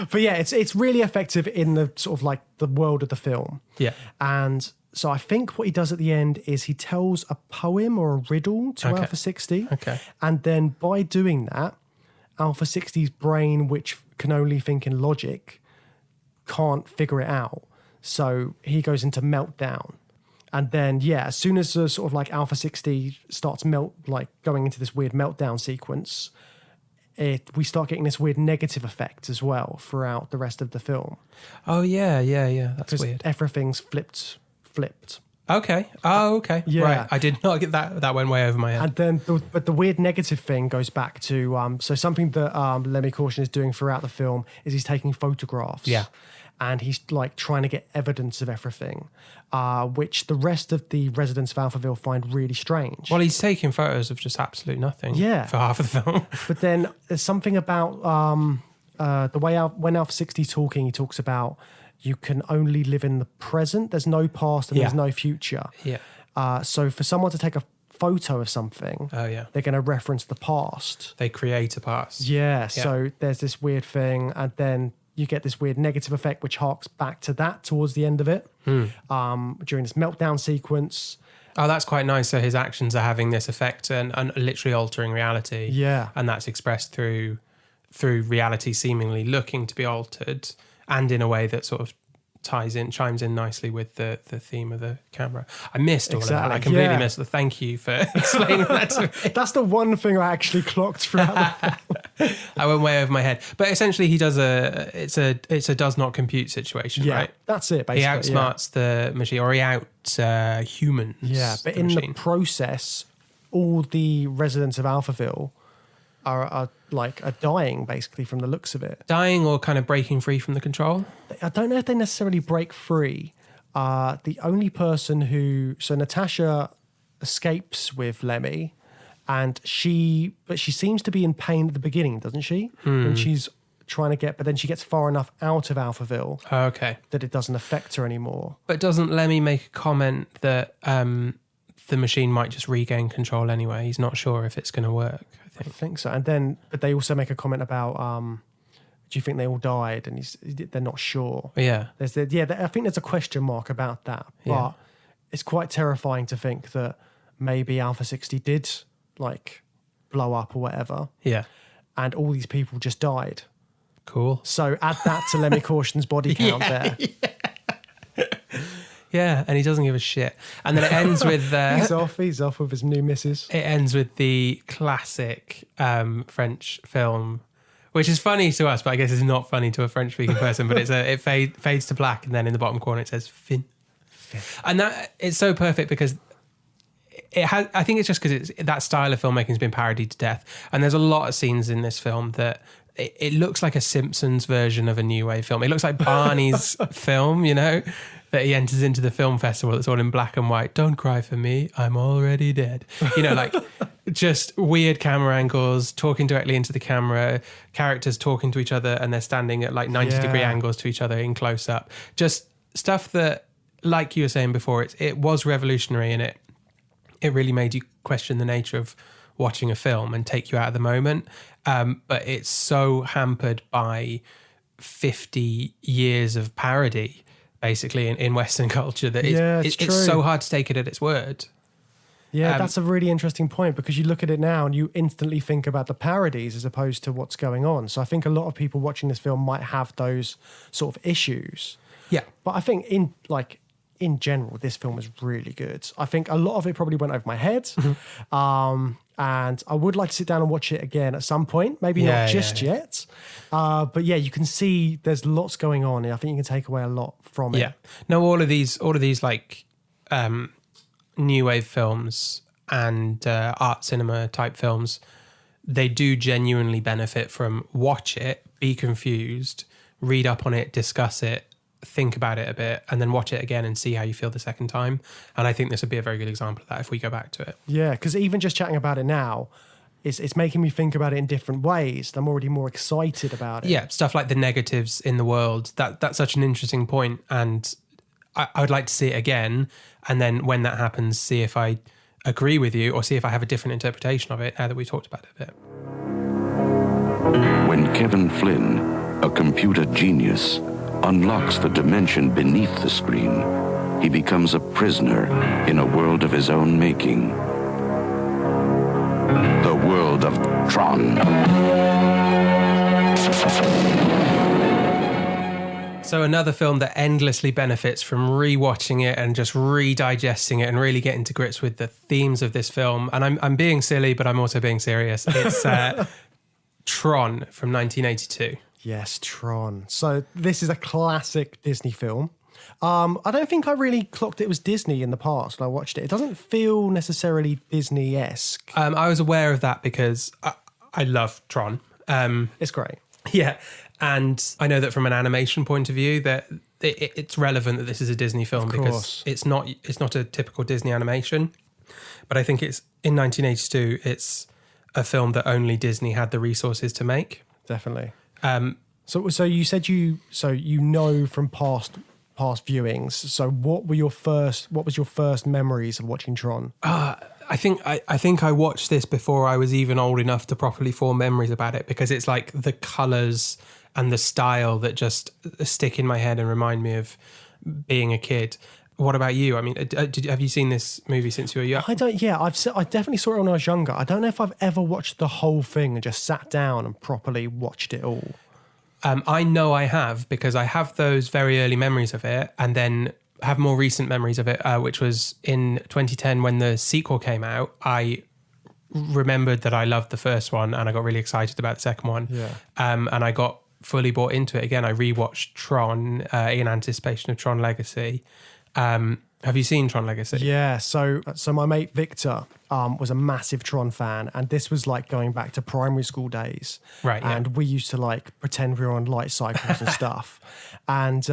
But yeah, it's really effective in the sort of like the world of the film. Yeah, and so I think what he does at the end is he tells a poem or a riddle to Alpha 60. Okay, and then by doing that, Alpha 60's brain, which can only think in logic, can't figure it out. So he goes into meltdown. And then, as soon as the sort of like Alpha 60 starts going into this weird meltdown sequence, we start getting this weird negative effect as well throughout the rest of the film. Oh, yeah. That's weird. Everything's flipped. Okay. Oh, okay. Yeah. Right. I did not get that. That went way over my head. And then, but the weird negative thing goes back to, so something that Lemmy Caution is doing throughout the film is he's taking photographs. Yeah. And he's like trying to get evidence of everything, which the rest of the residents of Alphaville find really strange. Well, he's taking photos of just absolute nothing for half of the film. But then there's something about the way when Alpha 60's talking, he talks about you can only live in the present. There's no past and there's no future. Yeah. So for someone to take a photo of something, they're going to reference the past. They create a past. Yeah. So there's this weird thing, and then you get this weird negative effect, which harks back to that towards the end of it, during this meltdown sequence. Oh, that's quite nice. So his actions are having this effect and literally altering reality. Yeah. And that's expressed through reality seemingly looking to be altered, and in a way that sort of chimes in nicely with the theme of the camera. I missed all of that. I completely missed it. Thank you for explaining that to me. That's the one thing I actually clocked throughout the film. I went way over my head. But essentially he does it's a does not compute situation, right? That's it, basically. He outsmarts the machine, or he humans. Yeah, but in the process, all the residents of Alphaville are dying, basically, from the looks of it. Dying or kind of breaking free from the control? I don't know if they necessarily break free. The only person so Natasha escapes with Lemmy, but she seems to be in pain at the beginning, doesn't she? And she's trying to but then she gets far enough out of Alphaville that it doesn't affect her anymore. But doesn't Lemmy make a comment that the machine might just regain control anyway? He's not sure if it's going to work, I think so. And then, but they also make a comment about, do you think they all died? And they're not sure. Yeah. I think there's a question mark about that. But it's quite terrifying to think that maybe Alpha 60 did blow up or whatever. Yeah. And all these people just died. Cool. So add that to Lemmy Caution's body count there. Yeah, and he doesn't give a shit. And then it ends with... He's off with his new missus. It ends with the classic French film, which is funny to us, but I guess it's not funny to a French-speaking person, but it fades to black, and then in the bottom corner it says fin. And that it's so perfect because it has. I think it's just because that style of filmmaking has been parodied to death, and there's a lot of scenes in this film that it looks like a Simpsons version of a new wave film. It looks like Barney's film, you know, that he enters into the film festival. It's all in black and white. Don't cry for me, I'm already dead. You know, like just weird camera angles, talking directly into the camera, characters talking to each other, and they're standing at like 90-degree angles to each other in close up. Just stuff that, like you were saying before, it was revolutionary, and it really made you question the nature of watching a film and take you out of the moment. But it's so hampered by 50 years of parody, basically, in Western culture that it's so hard to take it at its word. Yeah, that's a really interesting point, because you look at it now and you instantly think about the parodies as opposed to what's going on. So I think a lot of people watching this film might have those sort of issues. Yeah. But I think in general, this film is really good. I think a lot of it probably went over my head. Mm-hmm. And I would like to sit down and watch it again at some point. Maybe not just yet. But yeah, you can see there's lots going on, and I think you can take away a lot from it. Yeah. No, all of these like new wave films and art cinema type films, they do genuinely benefit from watch it, be confused, read up on it, discuss it, think about it a bit, and then watch it again and see how you feel the second time. And I think this would be a very good example of that if we go back to it. Yeah, because even just chatting about it now, it's making me think about it in different ways. I'm already more excited about it. Yeah, stuff like the negatives in the world. That's such an interesting point, and I would like to see it again. And then when that happens, see if I agree with you or see if I have a different interpretation of it now that we talked about it a bit. When Kevin Flynn, a computer genius, unlocks the dimension beneath the screen, he becomes a prisoner in a world of his own making. The world of Tron. So another film that endlessly benefits from rewatching it and just redigesting it and really getting to grips with the themes of this film. And I'm being silly, but I'm also being serious. It's Tron from 1982. Yes, Tron. So this is a classic Disney film. I don't think I really clocked it was Disney in the past when I watched it. It doesn't feel necessarily Disney-esque. I was aware of that because I love Tron. It's great. Yeah. And I know that from an animation point of view that it's relevant that this is a Disney film because it's not a typical Disney animation. But I think it's in 1982, it's a film that only Disney had the resources to make. Definitely. So you said you know from past viewings. So what was your first memories of watching Tron? I think I watched this before I was even old enough to properly form memories about it, because it's like the colours and the style that just stick in my head and remind me of being a kid. What about you? I mean, have you seen this movie since you were young? I don't. Yeah, I definitely saw it when I was younger. I don't know if I've ever watched the whole thing and just sat down and properly watched it all. I know I have, because I have those very early memories of it, and then have more recent memories of it, which was in 2010 when the sequel came out. I remembered that I loved the first one and I got really excited about the second one. Yeah. And I got fully bought into it again. I rewatched Tron in anticipation of Tron Legacy. Have you seen Tron Legacy? Yeah, so my mate Victor was a massive Tron fan, and this was like going back to primary school days. Right. And we used to like pretend we were on light cycles and stuff. And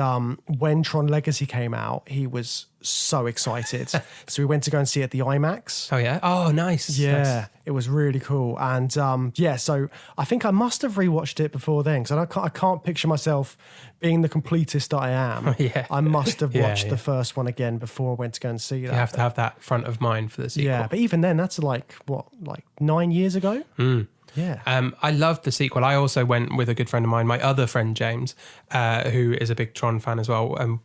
when Tron Legacy came out, he was so excited. So we went to go and see it at the IMAX. Oh, yeah? Oh, nice. Yeah, nice. It was really cool. And so I think I must have rewatched it before then, because I can't picture myself being the completist that I am. Yeah. I must have watched the first one again before I went to go and see that. You have to have that front of mind for the sequel. Yeah, but even then, that's like 9 years ago? Mm. Yeah. I loved the sequel. I also went with a good friend of mine, my other friend James, who is a big Tron fan as well.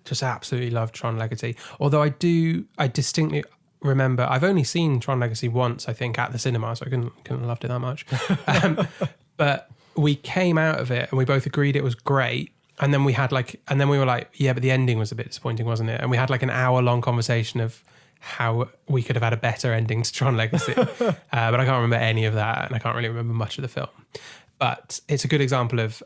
Just absolutely loved Tron Legacy. Although I distinctly remember, I've only seen Tron Legacy once, I think, at the cinema, so I couldn't have loved it that much. But we came out of it and we both agreed it was great. And then we were like, yeah, but the ending was a bit disappointing, wasn't it? And we had like an hour-long conversation of how we could have had a better ending to Tron Legacy. But I can't remember any of that, and I can't really remember much of the film. But it's a good example of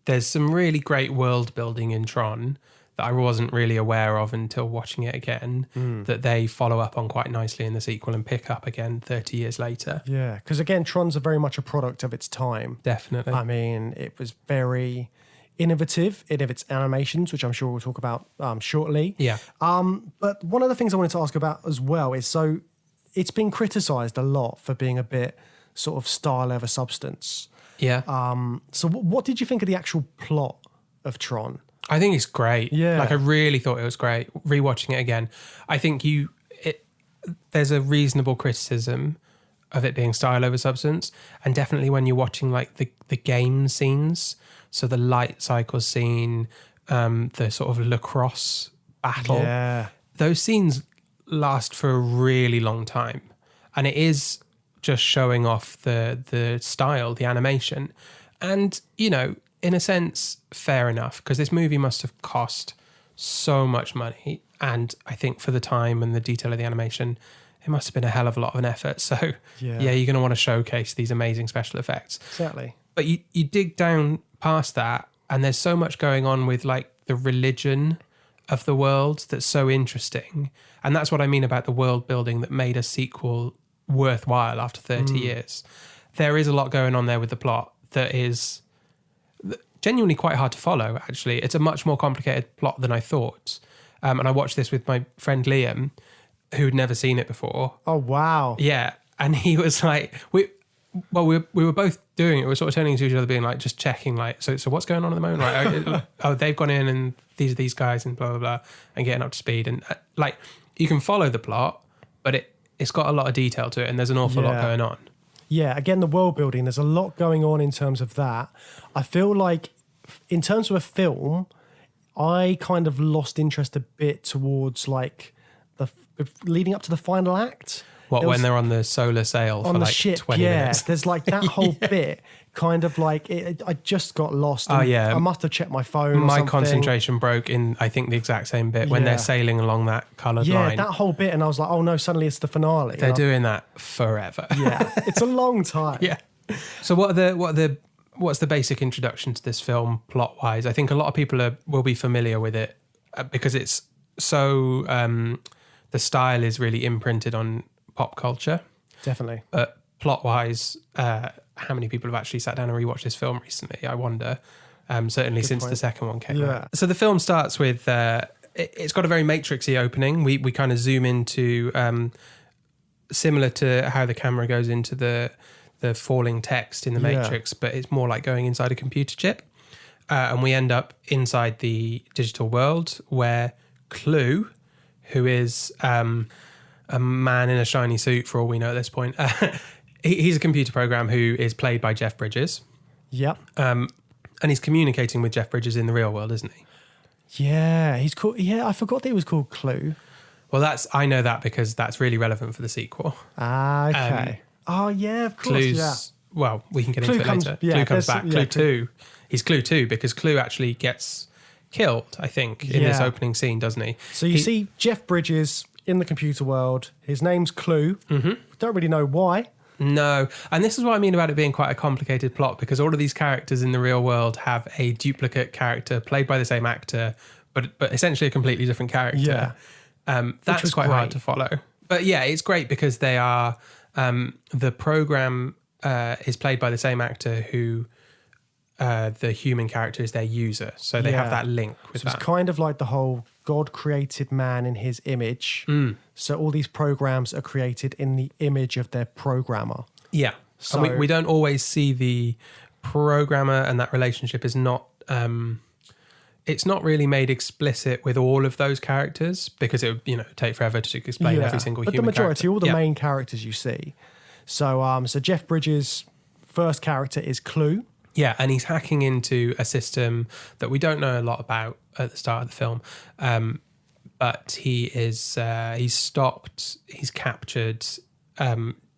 there's some really great world building in Tron that I wasn't really aware of until watching it again, that they follow up on quite nicely in the sequel and pick up again 30 years later. Yeah, because again, Tron's very much a product of its time. Definitely. I mean, it was very innovative in its animations, which I'm sure we'll talk about shortly. Yeah. But one of the things I wanted to ask about as well is, so it's been criticised a lot for being a bit sort of style over substance. Yeah. So what did you think of the actual plot of Tron? I think it's great. Yeah. Like, I really thought it was great. Rewatching it again, I think there's a reasonable criticism of it being style over substance. And definitely when you're watching like the game scenes, so the light cycle scene, the sort of lacrosse battle, those scenes last for a really long time. And it is just showing off the style, the animation. And, you know, in a sense, fair enough, because this movie must have cost so much money. And I think for the time and the detail of the animation, it must have been a hell of a lot of an effort. So, yeah you're going to want to showcase these amazing special effects. Exactly. But you dig down past that, and there's so much going on with, like, the religion of the world that's so interesting. And that's what I mean about the world building that made a sequel worthwhile after 30 years. There is a lot going on there with the plot that is genuinely quite hard to follow, actually. It's a much more complicated plot than I thought. And I watched this with my friend Liam, who'd never seen it before. Oh, wow. Yeah. And he was like, we were both doing it. We were sort of turning to each other, being like, just checking, like, so what's going on at the moment? Right? Oh, they've gone in and these are these guys and blah, blah, blah, and getting up to speed. And like, you can follow the plot, but it's got a lot of detail to it, and there's an awful lot going on. Yeah, again, the world building, there's a lot going on in terms of that. I feel like in terms of a film, I kind of lost interest a bit towards like leading up to the final act. When they're on the solar sail for like ship, 20 minutes? There's like that whole bit kind of like, I just got lost. Oh, yeah. I must have checked my phone My concentration broke in, I think, the exact same bit when they're sailing along that coloured line. Yeah, that whole bit. And I was like, oh no, suddenly it's the finale. They're doing that forever. Yeah, it's a long time. Yeah. So what's the basic introduction to this film plot-wise? I think a lot of people will be familiar with it because it's so... the style is really imprinted on pop culture. Definitely. But plot-wise, how many people have actually sat down and rewatched this film recently? I wonder. Certainly since the second one came out. So the film starts with... it's got a very Matrixy opening. We kind of zoom into... similar to how the camera goes into the falling text in the Matrix, but it's more like going inside a computer chip. And we end up inside the digital world where Clue, who is a man in a shiny suit for all we know at this point, he's a computer program who is played by Jeff Bridges. Yep. And he's communicating with Jeff Bridges in the real world, isn't he? Yeah, he's called... Yeah, I forgot that he was called Clue. Well, I know that because that's really relevant for the sequel. Ah, okay. Oh, yeah, of course. Clue's, well, we can get into it later. Yeah, Clue comes back. Clue 2. He's Clue 2 because Clue actually gets killed, I think, in this opening scene, doesn't he? So you see Jeff Bridges in the computer world. His name's Clue. Mm-hmm. Don't really know why. No. And this is what I mean about it being quite a complicated plot, because all of these characters in the real world have a duplicate character played by the same actor, but essentially a completely different character. Yeah. That's quite hard to follow. But yeah, it's great because they are... the program is played by the same actor who the human character is their user. So they have that link with that. It's kind of like the whole God created man in his image. So all these programs are created in the image of their programmer. Yeah. So and we don't always see the programmer, and that relationship is not... it's not really made explicit with all of those characters because it would take forever to explain every single human character. But the majority, all the main characters you see. So so Jeff Bridges' first character is Clue. Yeah, and he's hacking into a system that we don't know a lot about at the start of the film. But he's captured.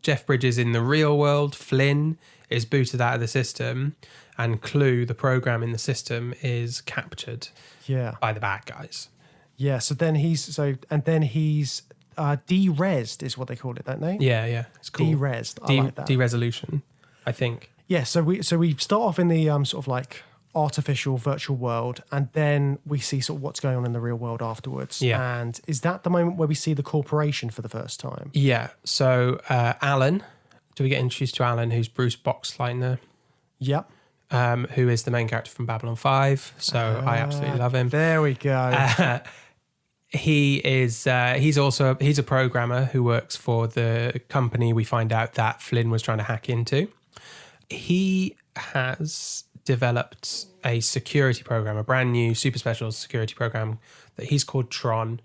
Jeff Bridges in the real world, Flynn, is booted out of the system. And Clue, the program in the system, is captured by the bad guys. Yeah, so then he's de-resed is what they call it, don't they? Yeah. It's cool. De-resed. I like that. De-resolution, I think. Yeah, so we start off in the sort of like artificial virtual world, and then we see sort of what's going on in the real world afterwards. Yeah. And is that the moment where we see the corporation for the first time? Yeah. So Alan, do we get introduced to Alan, who's Bruce Boxleitner, Yep. who is the main character from Babylon 5. So I absolutely love him. There we go. He's a programmer who works for the company we find out that Flynn was trying to hack into. He has developed a security program, a brand new super special security program that he's called Tron.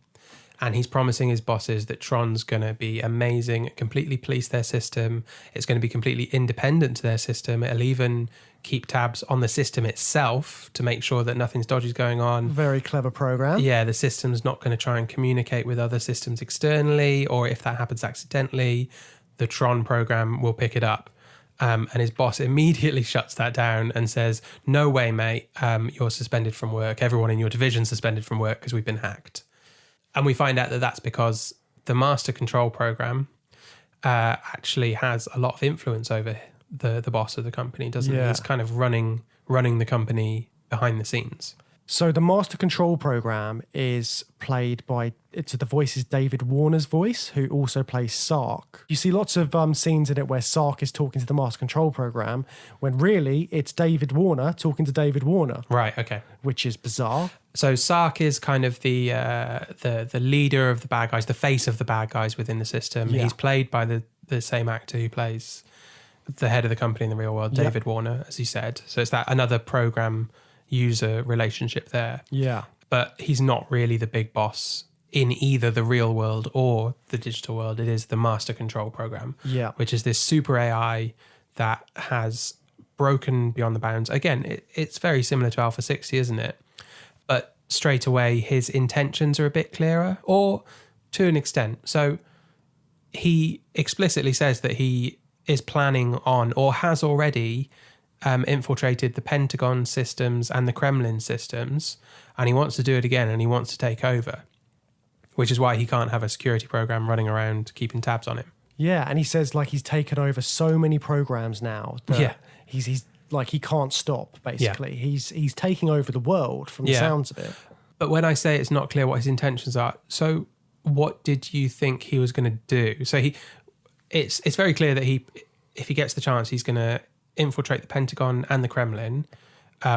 And he's promising his bosses that Tron's going to be amazing, completely police their system. It's going to be completely independent to their system. It'll even keep tabs on the system itself to make sure that nothing's dodgy going on. Very clever program. Yeah, the system's not going to try and communicate with other systems externally, or if that happens accidentally, the Tron program will pick it up. And his boss immediately shuts that down and says, "No way, mate, you're suspended from work. Everyone in your division's suspended from work because we've been hacked." And we find out that that's because the master control program actually has a lot of influence over the boss of the company, doesn't it? He's kind of running the company behind the scenes. So the master control program is played by, the voice is David Warner's voice, who also plays Sark. You see lots of scenes in it where Sark is talking to the master control program, when really it's David Warner talking to David Warner. Right, okay. Which is bizarre. So Sark is kind of the leader of the bad guys, the face of the bad guys within the system. Yeah. He's played by the same actor who plays the head of the company in the real world, David Warner, as you said. So it's that another program user relationship there. Yeah. But he's not really the big boss in either the real world or the digital world. It is the master control program, which is this super AI that has broken beyond the bounds. Again, it's very similar to Alpha 60, isn't it? But straight away, his intentions are a bit clearer, or to an extent. So he explicitly says that he is planning on, or has already infiltrated the Pentagon systems and the Kremlin systems, and he wants to do it again, and he wants to take over, which is why he can't have a security program running around keeping tabs on him. Yeah, and he says like he's taken over so many programs now that he's like he can't stop, basically. Yeah. He's taking over the world from the sounds of it. But when I say it's not clear what his intentions are, so what did you think he was going to do? So it's very clear that if he gets the chance, he's going to infiltrate the Pentagon and the Kremlin,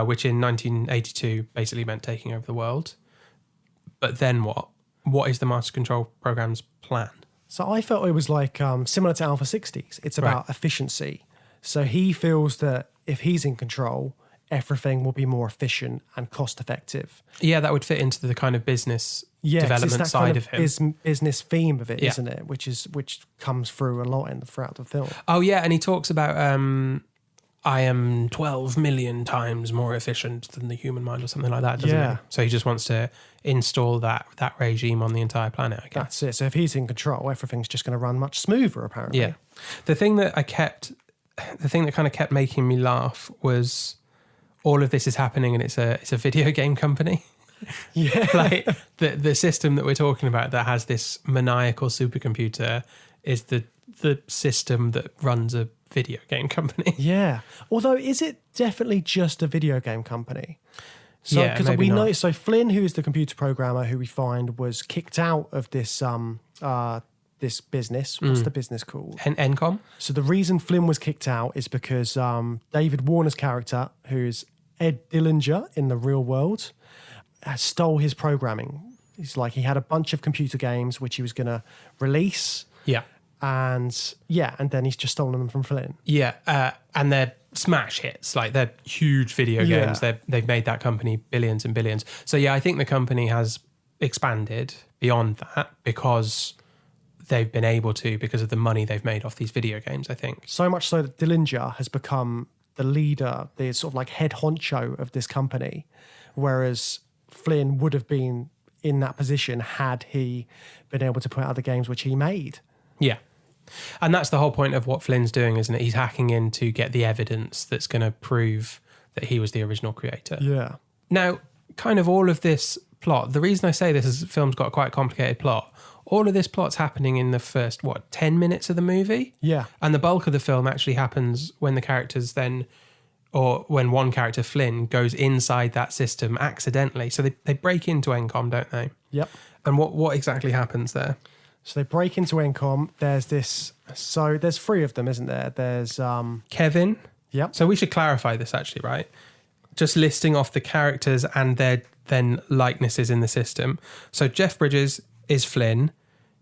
which in 1982 basically meant taking over the world. But then what? What is the master control program's plan? So I felt it was like similar to Alpha 60s. It's about efficiency. So he feels that if he's in control, everything will be more efficient and cost effective. Yeah, that would fit into the kind of business development side of him. Business theme of it, isn't it? Which comes through a lot throughout the film. Oh yeah, and he talks about I am 12 million times more efficient than the human mind, or something like that, doesn't he? So he just wants to install that regime on the entire planet, I guess. That's it. So if he's in control, everything's just going to run much smoother, apparently. Yeah. The thing that kind of kept making me laugh was all of this is happening and it's a video game company. Yeah. Like the system that we're talking about that has this maniacal supercomputer is the system that runs a video game company. Yeah. Although, is it definitely just a video game company? So, yeah, because we know, so Flynn, who is the computer programmer, who we find was kicked out of this this business. What's the business called? Encom. So the reason Flynn was kicked out is because David Warner's character, who's Ed Dillinger in the real world, stole his programming. He's like, he had a bunch of computer games which he was going to release. Yeah. And then he's just stolen them from Flynn. Yeah, and they're smash hits. Like, they're huge video games. They've made that company billions and billions. So yeah, I think the company has expanded beyond that because they've been able to, because of the money they've made off these video games, I think. So much so that Dillinger has become the leader, the sort of like head honcho of this company, whereas Flynn would have been in that position had he been able to put out the games which he made. Yeah. And that's the whole point of what Flynn's doing, isn't it? He's hacking in to get the evidence that's going to prove that he was the original creator. Yeah. Now, kind of all of this plot, the reason I say this is the film's got quite a complicated plot. All of this plot's happening in the first, 10 minutes of the movie? Yeah. And the bulk of the film actually happens when the characters then, or when one character, Flynn, goes inside that system accidentally. So they break into Encom, don't they? Yep. And what exactly happens there? So they break into Encom. There's this. So there's 3 of them, isn't there? There's Kevin. Yep. So we should clarify this actually, right? Just listing off the characters and their then likenesses in the system. So Jeff Bridges is Flynn.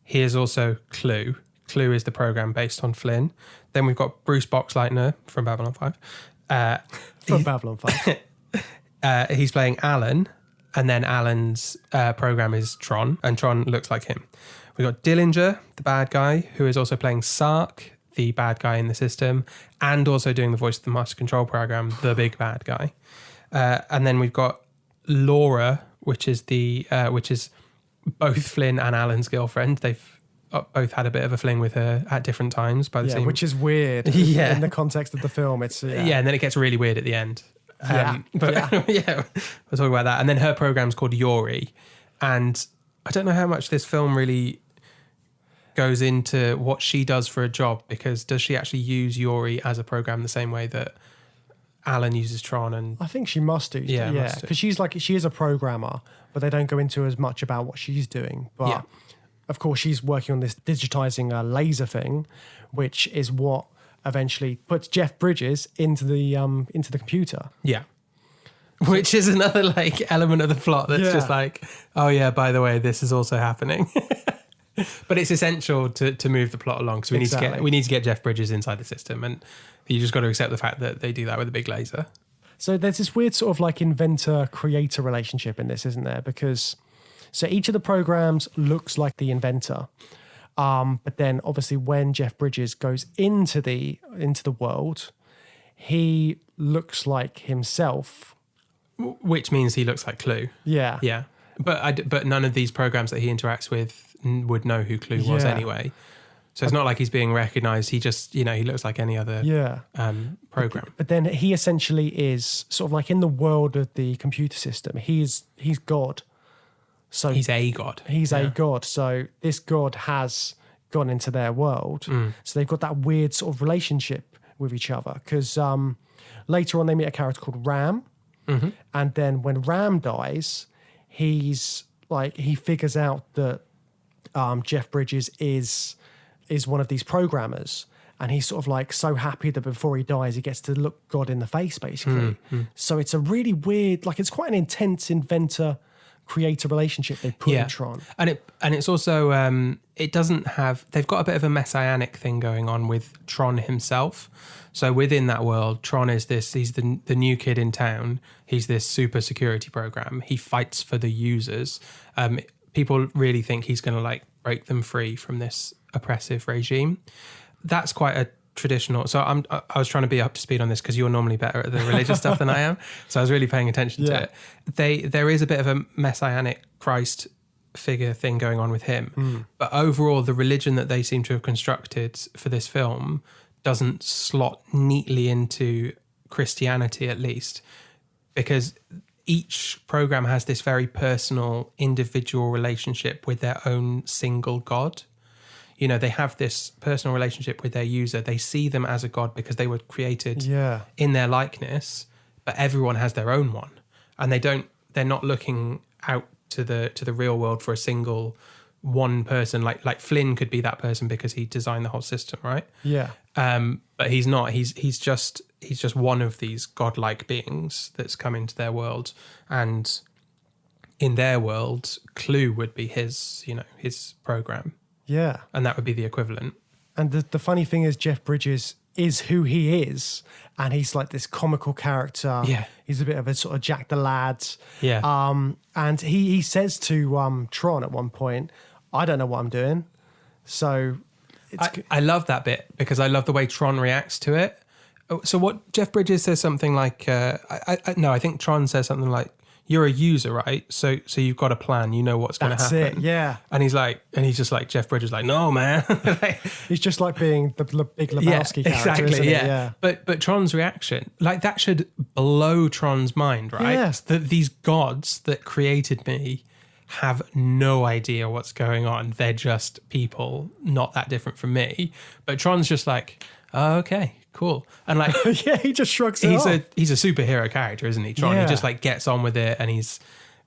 He is also Clue. Clue is the program based on Flynn. Then we've got Bruce Boxleitner from Babylon 5. Babylon 5. He's playing Alan, and then Alan's program is Tron, and Tron looks like him. We've got Dillinger, the bad guy, who is also playing Sark, the bad guy in the system, and also doing the voice of the Master Control program, the big bad guy. And then we've got Laura, which is both Flynn and Alan's girlfriend. They've both had a bit of a fling with her at different times by the same. Which is weird. Yeah. In the context of the film, it's and then it gets really weird at the end. We'll talk about that. And then her program's called Yori, and I don't know how much this film really goes into what she does for a job, because does she actually use Yori as a program the same way that Alan uses Tron? And I think she must do. Yeah, must do. Because she is a programmer, but they don't go into as much about what she's doing. But of course, she's working on this digitizing a laser thing, which is what eventually puts Jeff Bridges into the computer. Yeah. Which is another like element of the plot that's just like, oh yeah, by the way, this is also happening. But it's essential to move the plot along, because we need to get Jeff Bridges inside the system, and you just got to accept the fact that they do that with a big laser. So there's this weird sort of like inventor-creator relationship in this, isn't there? Because so each of the programs looks like the inventor, but then obviously when Jeff Bridges goes into the world, he looks like himself, which means he looks like Clue. Yeah. But none of these programs that he interacts with would know who Clue was anyway. So it's not like he's being recognised. He just, he looks like any other program. But then he essentially is sort of like in the world of the computer system. He's God. So he's a god. He's a god. So this god has gone into their world. So they've got that weird sort of relationship with each other. Because later on they meet a character called Ram. Mm-hmm. And then when Ram dies, he figures out that Jeff Bridges is one of these programmers, and he's sort of like so happy that before he dies he gets to look God in the face, basically. So it's a really weird, like it's quite an intense inventor creator relationship they put in Tron. And it's also it doesn't have, they've got a bit of a messianic thing going on with Tron himself. So within that world, Tron is he's the new kid in town. He's this super security program. He fights for the users. People really think he's going to like break them free from this oppressive regime. That's quite a traditional. So I was trying to be up to speed on this because you're normally better at the religious stuff than I am. So I was really paying attention to it. There is a bit of a messianic Christ figure thing going on with him. But overall, the religion that they seem to have constructed for this film doesn't slot neatly into Christianity, at least, because each program has this very personal, individual relationship with their own single god. They have this personal relationship with their user. They see them as a god because they were created in their likeness, but everyone has their own one. And they're not looking out to the real world for a single one person. Like Flynn could be that person because he designed the whole system, right? Yeah. But he's not. He's just one of these godlike beings that's come into their world, and in their world, Clue would be his program. Yeah. And that would be the equivalent. And the funny thing is, Jeff Bridges is who he is, and he's like this comical character. Yeah. He's a bit of a sort of Jack the Lad. Yeah. And he says to Tron at one point, "I don't know what I'm doing." So I love that bit because I love the way Tron reacts to it. So what Jeff Bridges says something like, I think Tron says something like, "You're a user, right? So you've got a plan. You know what's going to happen." That's it, yeah. And he's just like, Jeff Bridges, like, "No, man." He's just like being the big Lebowski character, exactly, isn't yeah. But Tron's reaction, like that should blow Tron's mind, right? Yeah. That these gods that created me have no idea what's going on. They're just people, not that different from me. But Tron's just like, Oh, okay, cool. And like, Yeah, he just shrugs it he's off. he's a superhero character, isn't he, Tron? Yeah. He just like gets on with it, and he's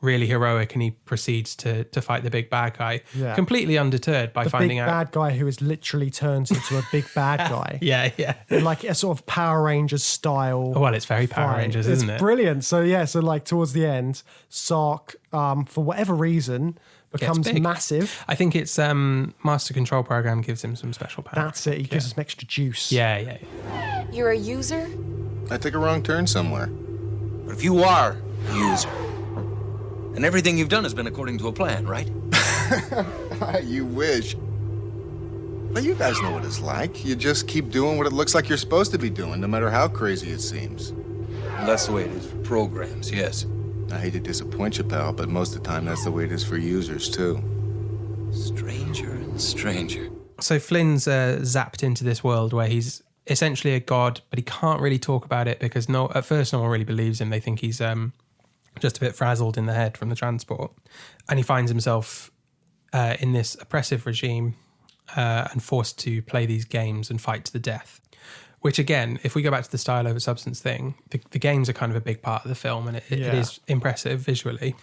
really heroic, and he proceeds to fight the big bad guy, Yeah. completely undeterred by The finding big out. bad guy who is literally turns into a big bad guy. Yeah, yeah. In like a sort of Power Rangers style. Well, it's very Power fight. Rangers, It's isn't it? brilliant. So yeah, so like towards the end, Sark, for whatever reason, becomes big. massive. I think it's Master Control Program gives him some special power. That's it. He gives us some extra juice. Yeah, yeah. You're a user? I took a wrong turn somewhere. But if you are a user, and everything you've done has been according to a plan, right? You wish. But you guys know what it's like. You just keep doing what it looks like you're supposed to be doing, no matter how crazy it seems. Well, that's the way it is for programs, yes. I hate to disappoint you, pal, but most of the time that's the way it is for users, too. Stranger and stranger. So Flynn's zapped into this world where he's essentially a god, but he can't really talk about it because at first no one really believes him. They think he's just a bit frazzled in the head from the transport. And he finds himself in this oppressive regime and forced to play these games and fight to the death. Which again, if we go back to the style over substance thing, the games are kind of a big part of the film, and it is impressive visually.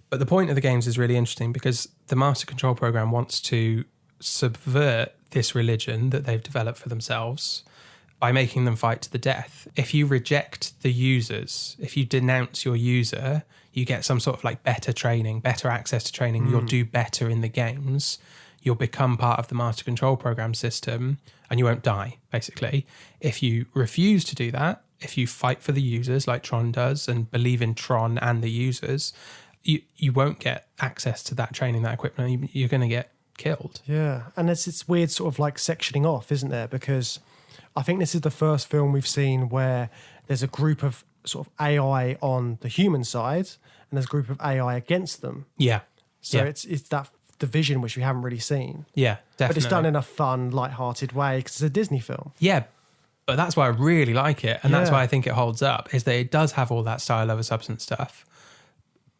But the point of the games is really interesting because the Master Control Program wants to subvert this religion that they've developed for themselves by making them fight to the death. If you reject the users, if you denounce your user, you get some sort of like better training, better access to training. You'll do better in the games. You'll become part of the Master Control Program system and you won't die, basically. If you refuse to do that, if you fight for the users like Tron does and believe in Tron and the users, you won't get access to that training, that equipment. You're going to get killed. Yeah. And it's weird sort of like sectioning off, isn't there? Because I think this is the first film we've seen where there's a group of sort of AI on the human side and there's a group of AI against them. Yeah. So yeah. it's that division which we haven't really seen. Yeah, definitely. But it's done in a fun, light-hearted way because it's a Disney film. Yeah, but that's why I really like it. And that's Yeah. why I think it holds up, is that it does have all that style over substance stuff.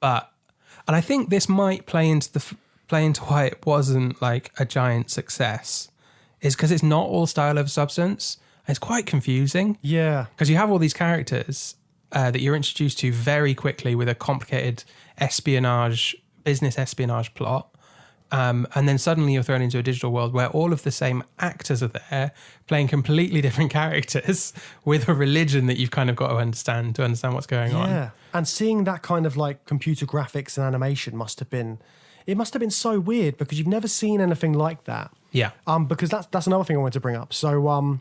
And I think this might play into why it wasn't like a giant success, is because it's not all style over substance. It's quite confusing. Yeah. Because you have all these characters that you're introduced to very quickly with a complicated business espionage plot. And then suddenly you're thrown into a digital world where all of the same actors are there playing completely different characters with a religion that you've kind of got to understand what's going on. Yeah. And seeing that kind of like computer graphics and animation must have been so weird because you've never seen anything like that. Yeah. Because that's another thing I wanted to bring up. So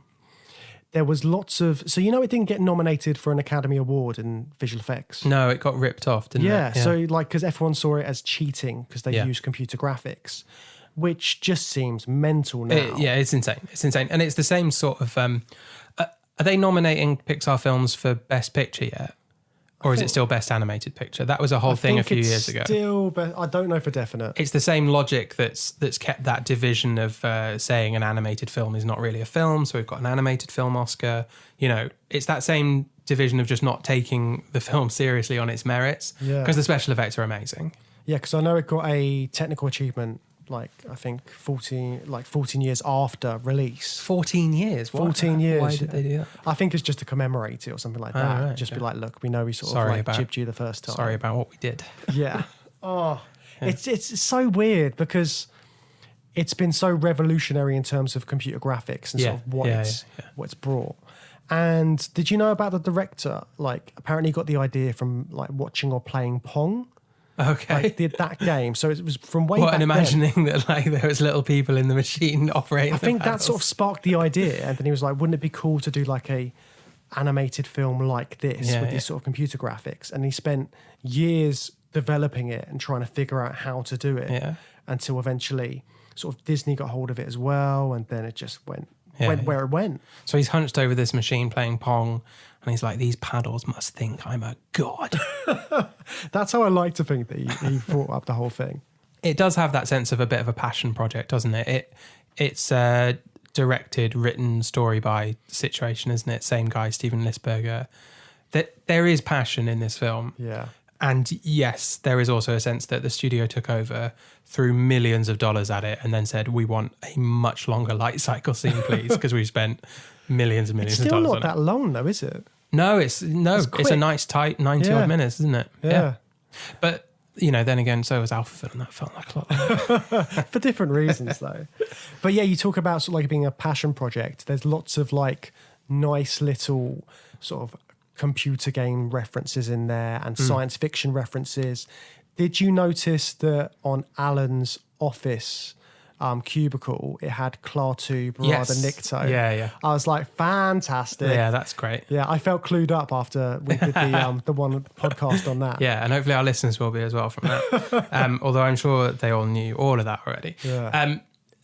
there was lots of, so it didn't get nominated for an Academy Award in visual effects. No, it got ripped off, didn't Yeah, it? so like, because everyone saw it as cheating because they used computer graphics, which just seems mental now. It's insane. It's insane. And it's the same sort of, are they nominating Pixar films for Best Picture yet? Or is it still Best Animated Picture? That was a whole thing a few years ago. I don't know for definite. It's the same logic that's kept that division of saying an animated film is not really a film, so we've got an animated film Oscar. It's that same division of just not taking the film seriously on its merits, because the special effects are amazing. Yeah, because I know it got a technical achievement, like I think 14 years after release. 14 years? 14 years. Why did they do that? I think it's just to commemorate it or something like that. Right, Just be like, look, we know we sort Sorry of like jibbed you the first time. Sorry about what we did. Yeah. It's so weird because it's been so revolutionary in terms of computer graphics and sort of what it's brought. And did you know about the director? Like, apparently he got the idea from like watching or playing Pong. Okay. Like that game. So it was from way back and imagining then. that like there was little people in the machine operating. I think that sort of sparked the idea. And then he was like, wouldn't it be cool to do like a animated film like this with these sort of computer graphics? And he spent years developing it and trying to figure out how to do it until eventually sort of Disney got hold of it as well. And then it just went where it went. So he's hunched over this machine playing Pong and he's like, these paddles must think I'm a god. That's how I like to think that he brought up the whole thing. It does have that sense of a bit of a passion project, doesn't it? It's directed, written, story by situation, isn't it? Same guy, Steven Lisberger. There is passion in this film. Yeah. And yes, there is also a sense that the studio took over, threw millions of dollars at it, and then said, we want a much longer light cycle scene, please, because we've spent millions and millions It's of still dollars not on that it. long, though, is it? No, it's quick. a nice tight 90 Yeah. odd minutes, isn't it? Yeah. But, then again, so was Alphaville, and that felt like a lot longer. For different reasons, though. But yeah, you talk about sort of like being a passion project. There's lots of like nice little sort of computer game references in there and science fiction references. Did you notice that on Alan's office cubicle, it had Klaatu, Barada, Yes. Nikto? Yeah. I was like, fantastic. Yeah, that's great. Yeah, I felt clued up after we did the one podcast on that. Yeah, and hopefully our listeners will be as well from that. Although I'm sure they all knew all of that already. Yeah.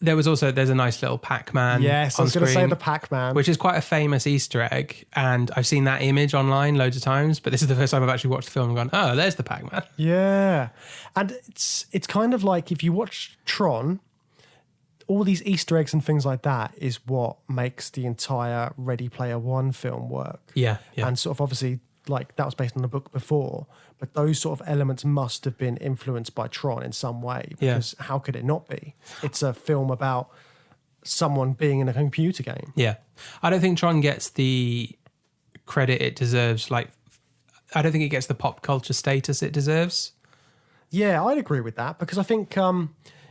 There's a nice little Pac-Man. Yes, I was going to say screen, the Pac-Man. which is quite a famous Easter egg. And I've seen that image online loads of times, but this is the first time I've actually watched the film and gone, oh, there's the Pac-Man. Yeah. And it's kind of like if you watch Tron, all these Easter eggs and things like that is what makes the entire Ready Player One film work. Yeah. And sort of obviously, like, that was based on a book before, but those sort of elements must have been influenced by Tron in some way, because how could it not be? It's a film about someone being in a computer game. Yeah. I don't think Tron gets the credit it deserves. Like, I don't think it gets the pop culture status it deserves. Yeah, I'd agree with that, because I think,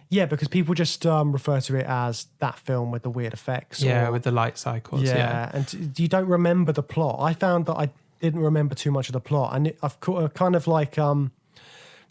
because people just refer to it as that film with the weird effects. Yeah, or, with the light cycles. Yeah. and you don't remember the plot. I found that I didn't remember too much of the plot, and I've kind of like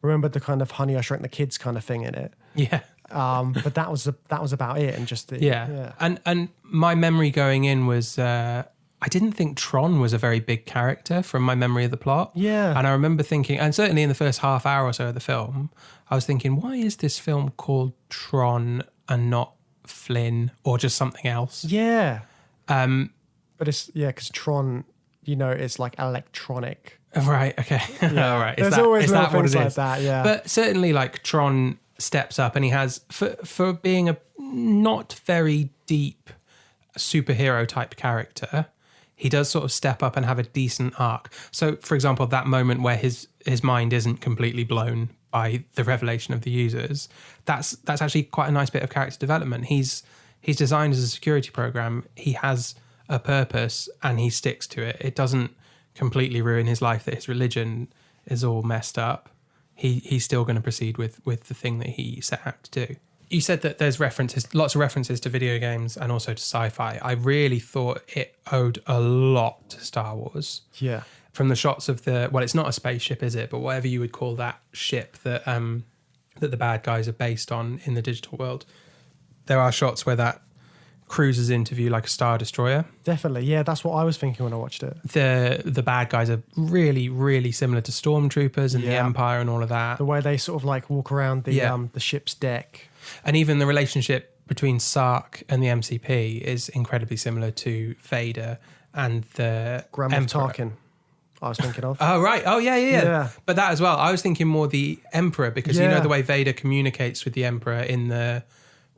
remembered the kind of Honey I Shrunk the Kids kind of thing in it. Yeah. But that was about it, and just the Yeah. And my memory going in was I didn't think Tron was a very big character from my memory of the plot. Yeah. And I remember thinking, and certainly in the first half hour or so of the film, I was thinking, why is this film called Tron and not Flynn or just something else? Yeah. But it's because Tron, it's like electronic. Right. Okay. Yeah. All right. There's always is little that what things it like is? that, yeah. But certainly, like, Tron steps up, and he has for being a not very deep superhero type character, he does sort of step up and have a decent arc. So, for example, that moment where his mind isn't completely blown by the revelation of the users, that's actually quite a nice bit of character development. He's designed as a security program. He has a purpose and he sticks to it. It doesn't completely ruin his life that his religion is all messed up. He's still going to proceed with the thing that he set out to do. You said that there's lots of references to video games and also to sci-fi. I really thought it owed a lot to Star Wars. Yeah. From the shots of it's not a spaceship, is it? But whatever you would call that ship that the bad guys are based on in the digital world. There are shots where that cruises into view like a Star Destroyer. Definitely. Yeah, that's what I was thinking when I watched it. The bad guys are really, really similar to stormtroopers and the Yeah. Empire and all of that. The way they sort of like walk around the ship's deck. And even the relationship between Sark and the MCP is incredibly similar to Vader and the Grand Moff Emperor. Tarkin, I was thinking of. Oh, right. Oh, yeah. Yeah. But that as well. I was thinking more the Emperor, because you Yeah. know the way Vader communicates with the Emperor in the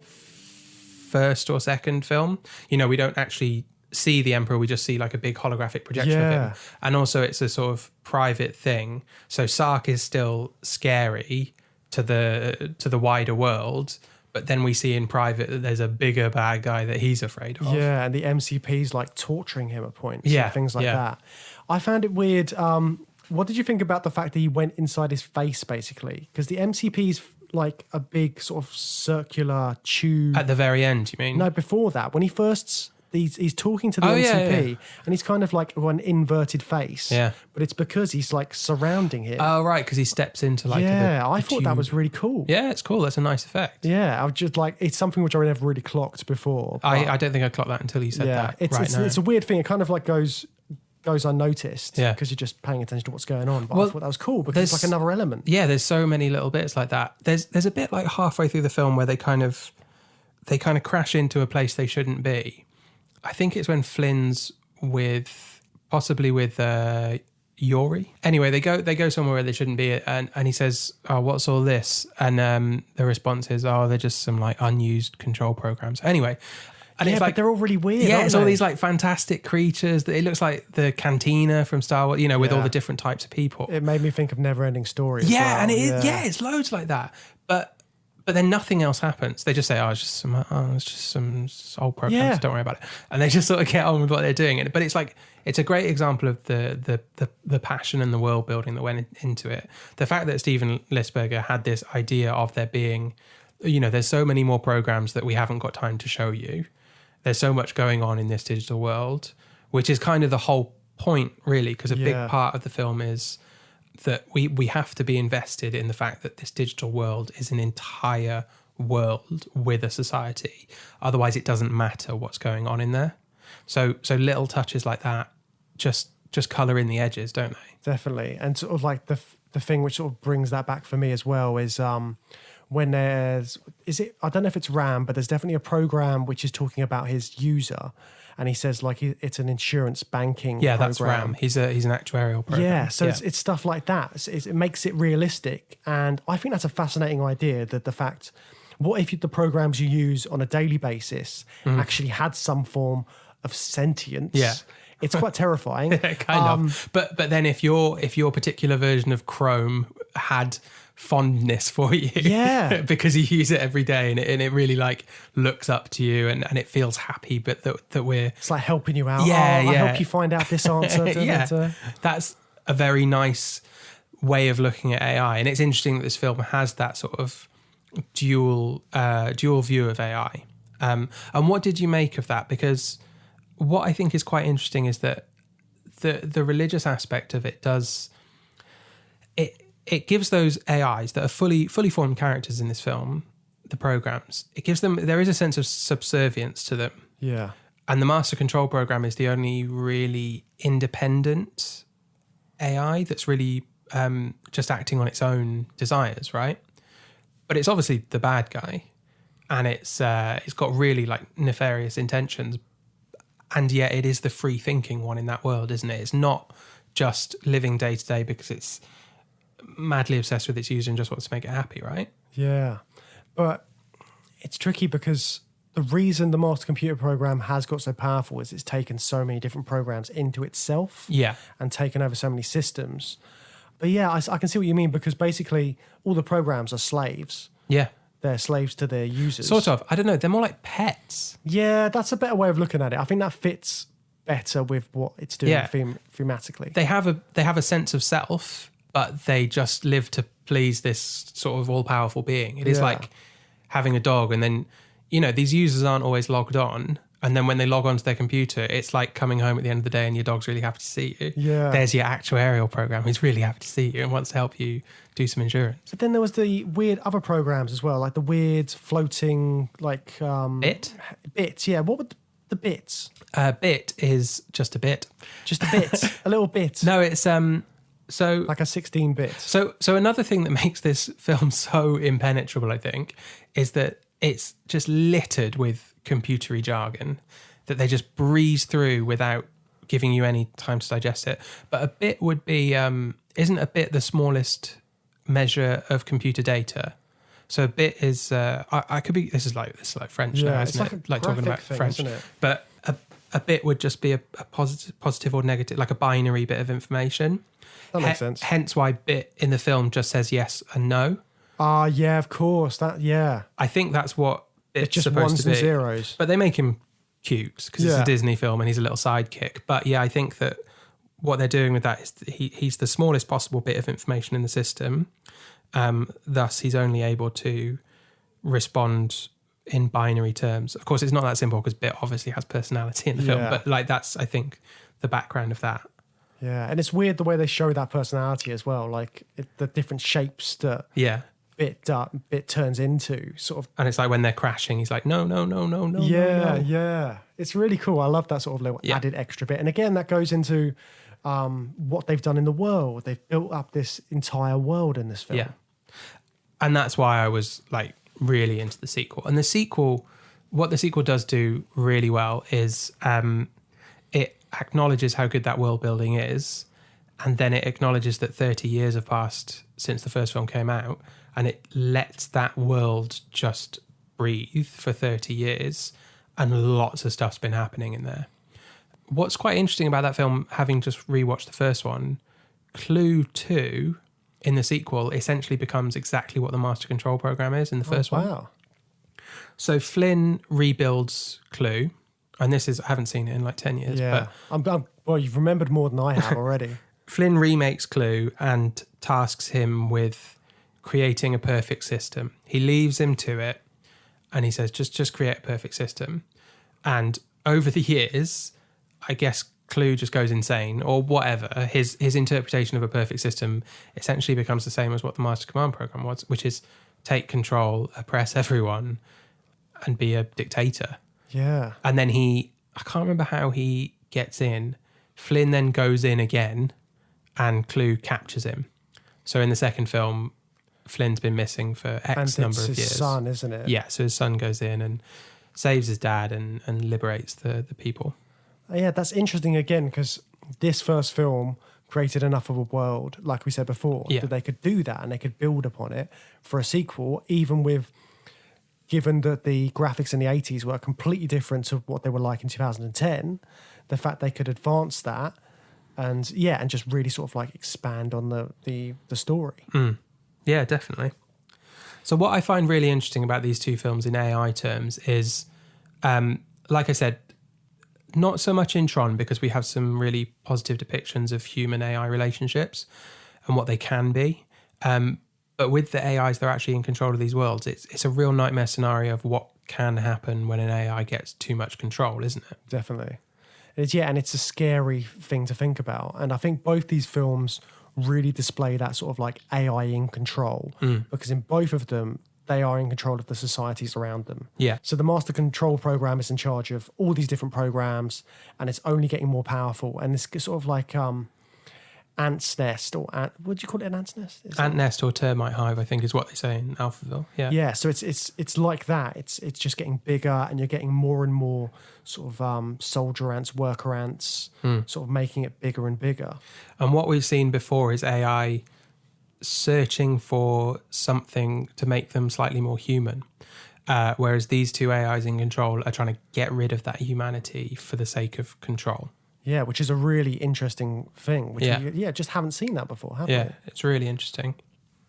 first or second film? We don't actually see the Emperor. We just see like a big holographic projection of Yeah. him. And also it's a sort of private thing. So Sark is still scary to the wider world. But then we see in private that there's a bigger bad guy that he's afraid of. Yeah, and the MCP's like torturing him at points. Yeah, And things like yeah. that. I found it weird. What did you think about the fact that he went inside his face, basically? Because the MCP's like a big sort of circular tube. At the very end, you mean? No, before that, when he first... He's talking to the Oh, MCP, yeah, yeah. and he's kind of like an inverted face. Yeah. But it's because he's like surrounding him. Oh, right, because he steps into like I thought that tube. was really cool. Yeah, it's cool. That's a nice effect. Yeah, I was just like, it's something which I never really clocked before. I don't think I clocked that until you said that it's a weird thing. It kind of like goes unnoticed. Yeah. Because you're just paying attention to what's going on. But Well, I thought that was cool because it's like another element. Yeah, there's so many little bits like that. There's a bit like halfway through the film where they kind of crash into a place they shouldn't be. I think it's when Flynn's possibly with Yori. Anyway, they go somewhere where they shouldn't be, and he says, "Oh, what's all this?" And the response is, "Oh, they're just some like unused control programs." Anyway, And yeah, it's but like they're all really weird. Yeah, aren't it's all they? these like fantastic creatures. It looks like the cantina from Star Wars, with all Yeah. the different types of people. It made me think of Neverending Story. As well. And it's loads like that. But then nothing else happens. They just say, it's just some old programs. Yeah. Don't worry about it. And they just sort of get on with what they're doing. But it's like, it's a great example of the passion and the world building that went into it. The fact that Steven Lisberger had this idea of there being, there's so many more programs that we haven't got time to show you. There's so much going on in this digital world, which is kind of the whole point, really, because a big part of the film is that we have to be invested in the fact that this digital world is an entire world with a society. Otherwise, it doesn't matter what's going on in there. So little touches like that just colour in the edges, don't they? Definitely. And sort of like the thing which sort of brings that back for me as well is when I don't know if it's RAM, but there's definitely a program which is talking about his user. And he says like it's an insurance banking program. That's RAM. He's an actuarial program. Yeah, so it's stuff like that. It makes it realistic. And I think that's a fascinating idea, that the fact, what if the programs you use on a daily basis actually had some form of sentience? Yeah. It's quite terrifying. kind of. But then if your particular version of Chrome had fondness for you, because you use it every day and it really like looks up to you and it feels happy, but that we're, it's like helping you out. I help you find out this answer. That's a very nice way of looking at AI, and it's interesting that this film has that sort of dual view of AI. And what did you make of that? Because what I think is quite interesting is that the religious aspect of it does it gives those AIs that are fully formed characters in this film, the programs, there is a sense of subservience to them. Yeah. And the master control program is the only really independent AI that's really just acting on its own desires, right? But it's obviously the bad guy, and it's got really like nefarious intentions, and yet it is the free thinking one in that world, isn't it? It's not just living day to day because it's madly obsessed with its user and just wants to make it happy, right? Yeah. But it's tricky because the reason the master computer program has got so powerful is it's taken so many different programs into itself and taken over so many systems. But yeah, I can see what you mean, because basically all the programs are slaves. Yeah. They're slaves to their users. Sort of. I don't know. They're more like pets. Yeah, that's a better way of looking at it. I think that fits better with what it's doing thematically. They have a sense of self, but they just live to please this sort of all-powerful being. It is like having a dog, and then, these users aren't always logged on, and then when they log onto their computer, it's like coming home at the end of the day and your dog's really happy to see you. Yeah. There's your actuarial program who's really happy to see you and wants to help you do some insurance. But then there was the weird other programs as well, like the weird floating, like... Bits, yeah. What were the bits? Bit is just a bit. Just a bit. A little bit. No, it's... So like a 16-bit. So another thing that makes this film so impenetrable, I think, is that it's just littered with computery jargon that they just breeze through without giving you any time to digest it. But a bit would be, isn't a bit the smallest measure of computer data? So a bit is, I could be, this is like French now, isn't it? Like talking about thing, French. isn't it? But a bit would just be a positive or negative, like a binary bit of information. That makes sense. Hence why bit in the film just says yes and no. Yeah, of course. I think that's what it's just supposed ones to be. and zeros. But they make him cute because it's a Disney film and he's a little sidekick. But yeah, I think that what they're doing with that is he's the smallest possible bit of information in the system. Thus, he's only able to respond in binary terms. Of course, it's not that simple because Bit obviously has personality in the film. But like that's, I think, the background of that. Yeah, and it's weird the way they show that personality as well, like the different shapes that Bit turns into, sort of. And it's like when they're crashing, he's like, no. Yeah. It's really cool. I love that sort of little added extra bit. And again, that goes into what they've done in the world. They've built up this entire world in this film. Yeah. And that's why I was like really into the sequel. And the sequel, what the sequel does do really well is it acknowledges how good that world building is, and then it acknowledges that 30 years have passed since the first film came out, and it lets that world just breathe for 30 years and lots of stuff's been happening in there. What's quite interesting about that film, having just rewatched the first one, Clue 2 in the sequel essentially becomes exactly what the Master Control Program is in the first one. Wow. So Flynn rebuilds Clue, and I haven't seen it in like 10 years. Yeah. Well, you've remembered more than I have already. Flynn remakes Clue and tasks him with creating a perfect system. He leaves him to it, and he says, just create a perfect system. And over the years, I guess Clue just goes insane or whatever. His interpretation of a perfect system essentially becomes the same as what the Master Command Program was, which is take control, oppress everyone, and be a dictator. Yeah. And then I can't remember how he gets in. Flynn then goes in again, and Clue captures him. So in the second film, Flynn's been missing for X number of years. It's his son, isn't it? Yeah, so his son goes in and saves his dad and liberates the people. Yeah, that's interesting again, because this first film created enough of a world, like we said before, that they could do that and they could build upon it for a sequel, even given that the graphics in the 80s were completely different to what they were like in 2010, the fact they could advance that and just really sort of like expand on the story. Yeah, definitely. So what I find really interesting about these two films in AI terms is, like I said, not so much in Tron, because we have some really positive depictions of human AI relationships and what they can be. But with the AIs, they're actually in control of these worlds. It's a real nightmare scenario of what can happen when an AI gets too much control, isn't it? Definitely. And it's a scary thing to think about. And I think both these films really display that sort of like AI in control, because in both of them, they are in control of the societies around them. Yeah. So the Master Control Program is in charge of all these different programs, and it's only getting more powerful. And it's sort of like ant's nest, or what do you call it? An ant's nest? Ant nest or termite hive, I think, is what they say in Alphaville. Yeah. Yeah. So it's like that. It's just getting bigger, and you're getting more and more sort of soldier ants, worker ants, sort of making it bigger and bigger. And what we've seen before is AI searching for something to make them slightly more human, whereas these two AIs in control are trying to get rid of that humanity for the sake of control. Yeah, which is a really interesting thing. Which we just haven't seen that before, have we? Yeah, it's really interesting.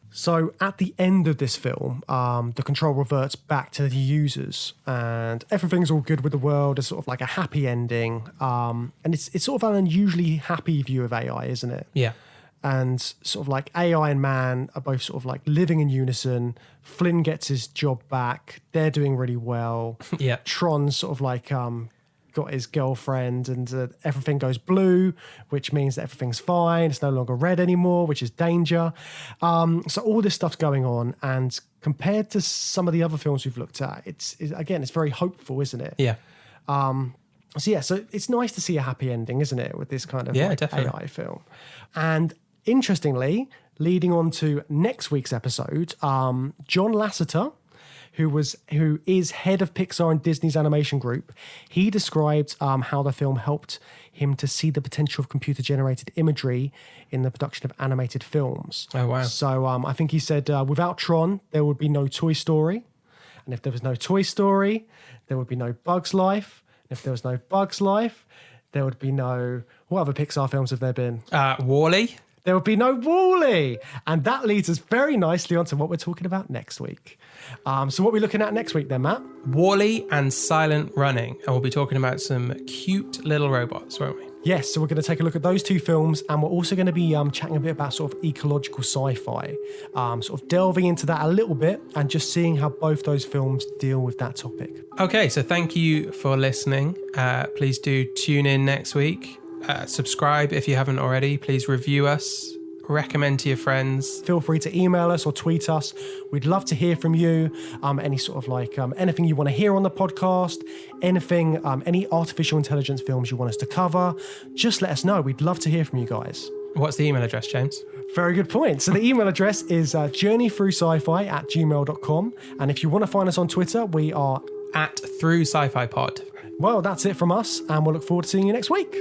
So at the end of this film, the control reverts back to the users, and everything's all good with the world. It's sort of like a happy ending, and it's sort of an unusually happy view of AI, isn't it? Yeah. And sort of like AI and man are both sort of like living in unison. Flynn gets his job back. They're doing really well. Yeah. Tron's sort of like got his girlfriend, and everything goes blue, which means that everything's fine. It's no longer red anymore, which is danger. So all this stuff's going on, and compared to some of the other films we've looked at, it's very hopeful, isn't it? Yeah. So it's nice to see a happy ending, isn't it, with this kind of definitely. AI film. And interestingly, leading on to next week's episode, John Lasseter, who is head of Pixar and Disney's animation group, he described how the film helped him to see the potential of computer-generated imagery in the production of animated films. Oh, wow. So I think he said, without Tron, there would be no Toy Story. And if there was no Toy Story, there would be no Bug's Life. And if there was no Bug's Life, there would be no... What other Pixar films have there been? WALL-E. There would be no WALL-E. And that leads us very nicely onto what we're talking about next week. So what are we looking at next week then, Matt? WALL-E and Silent Running. And we'll be talking about some cute little robots, won't we? Yes, so we're going to take a look at those two films, and we're also going to be chatting a bit about sort of ecological sci-fi, sort of delving into that a little bit and just seeing how both those films deal with that topic. Okay, so thank you for listening. Please do tune in next week. Subscribe if you haven't already. Please review us. Recommend to your friends. Feel free to email us or tweet us. We'd love to hear from you. Any sort of like anything you want to hear on the podcast, anything, any artificial intelligence films you want us to cover, just let us know. We'd love to hear from you guys. What's the email address, James? Very good point. So the email address is journeythroughsci-fi@gmail.com. And if you want to find us on Twitter, we are @Through Sci-Fi Pod. Well, that's it from us, and we'll look forward to seeing you next week.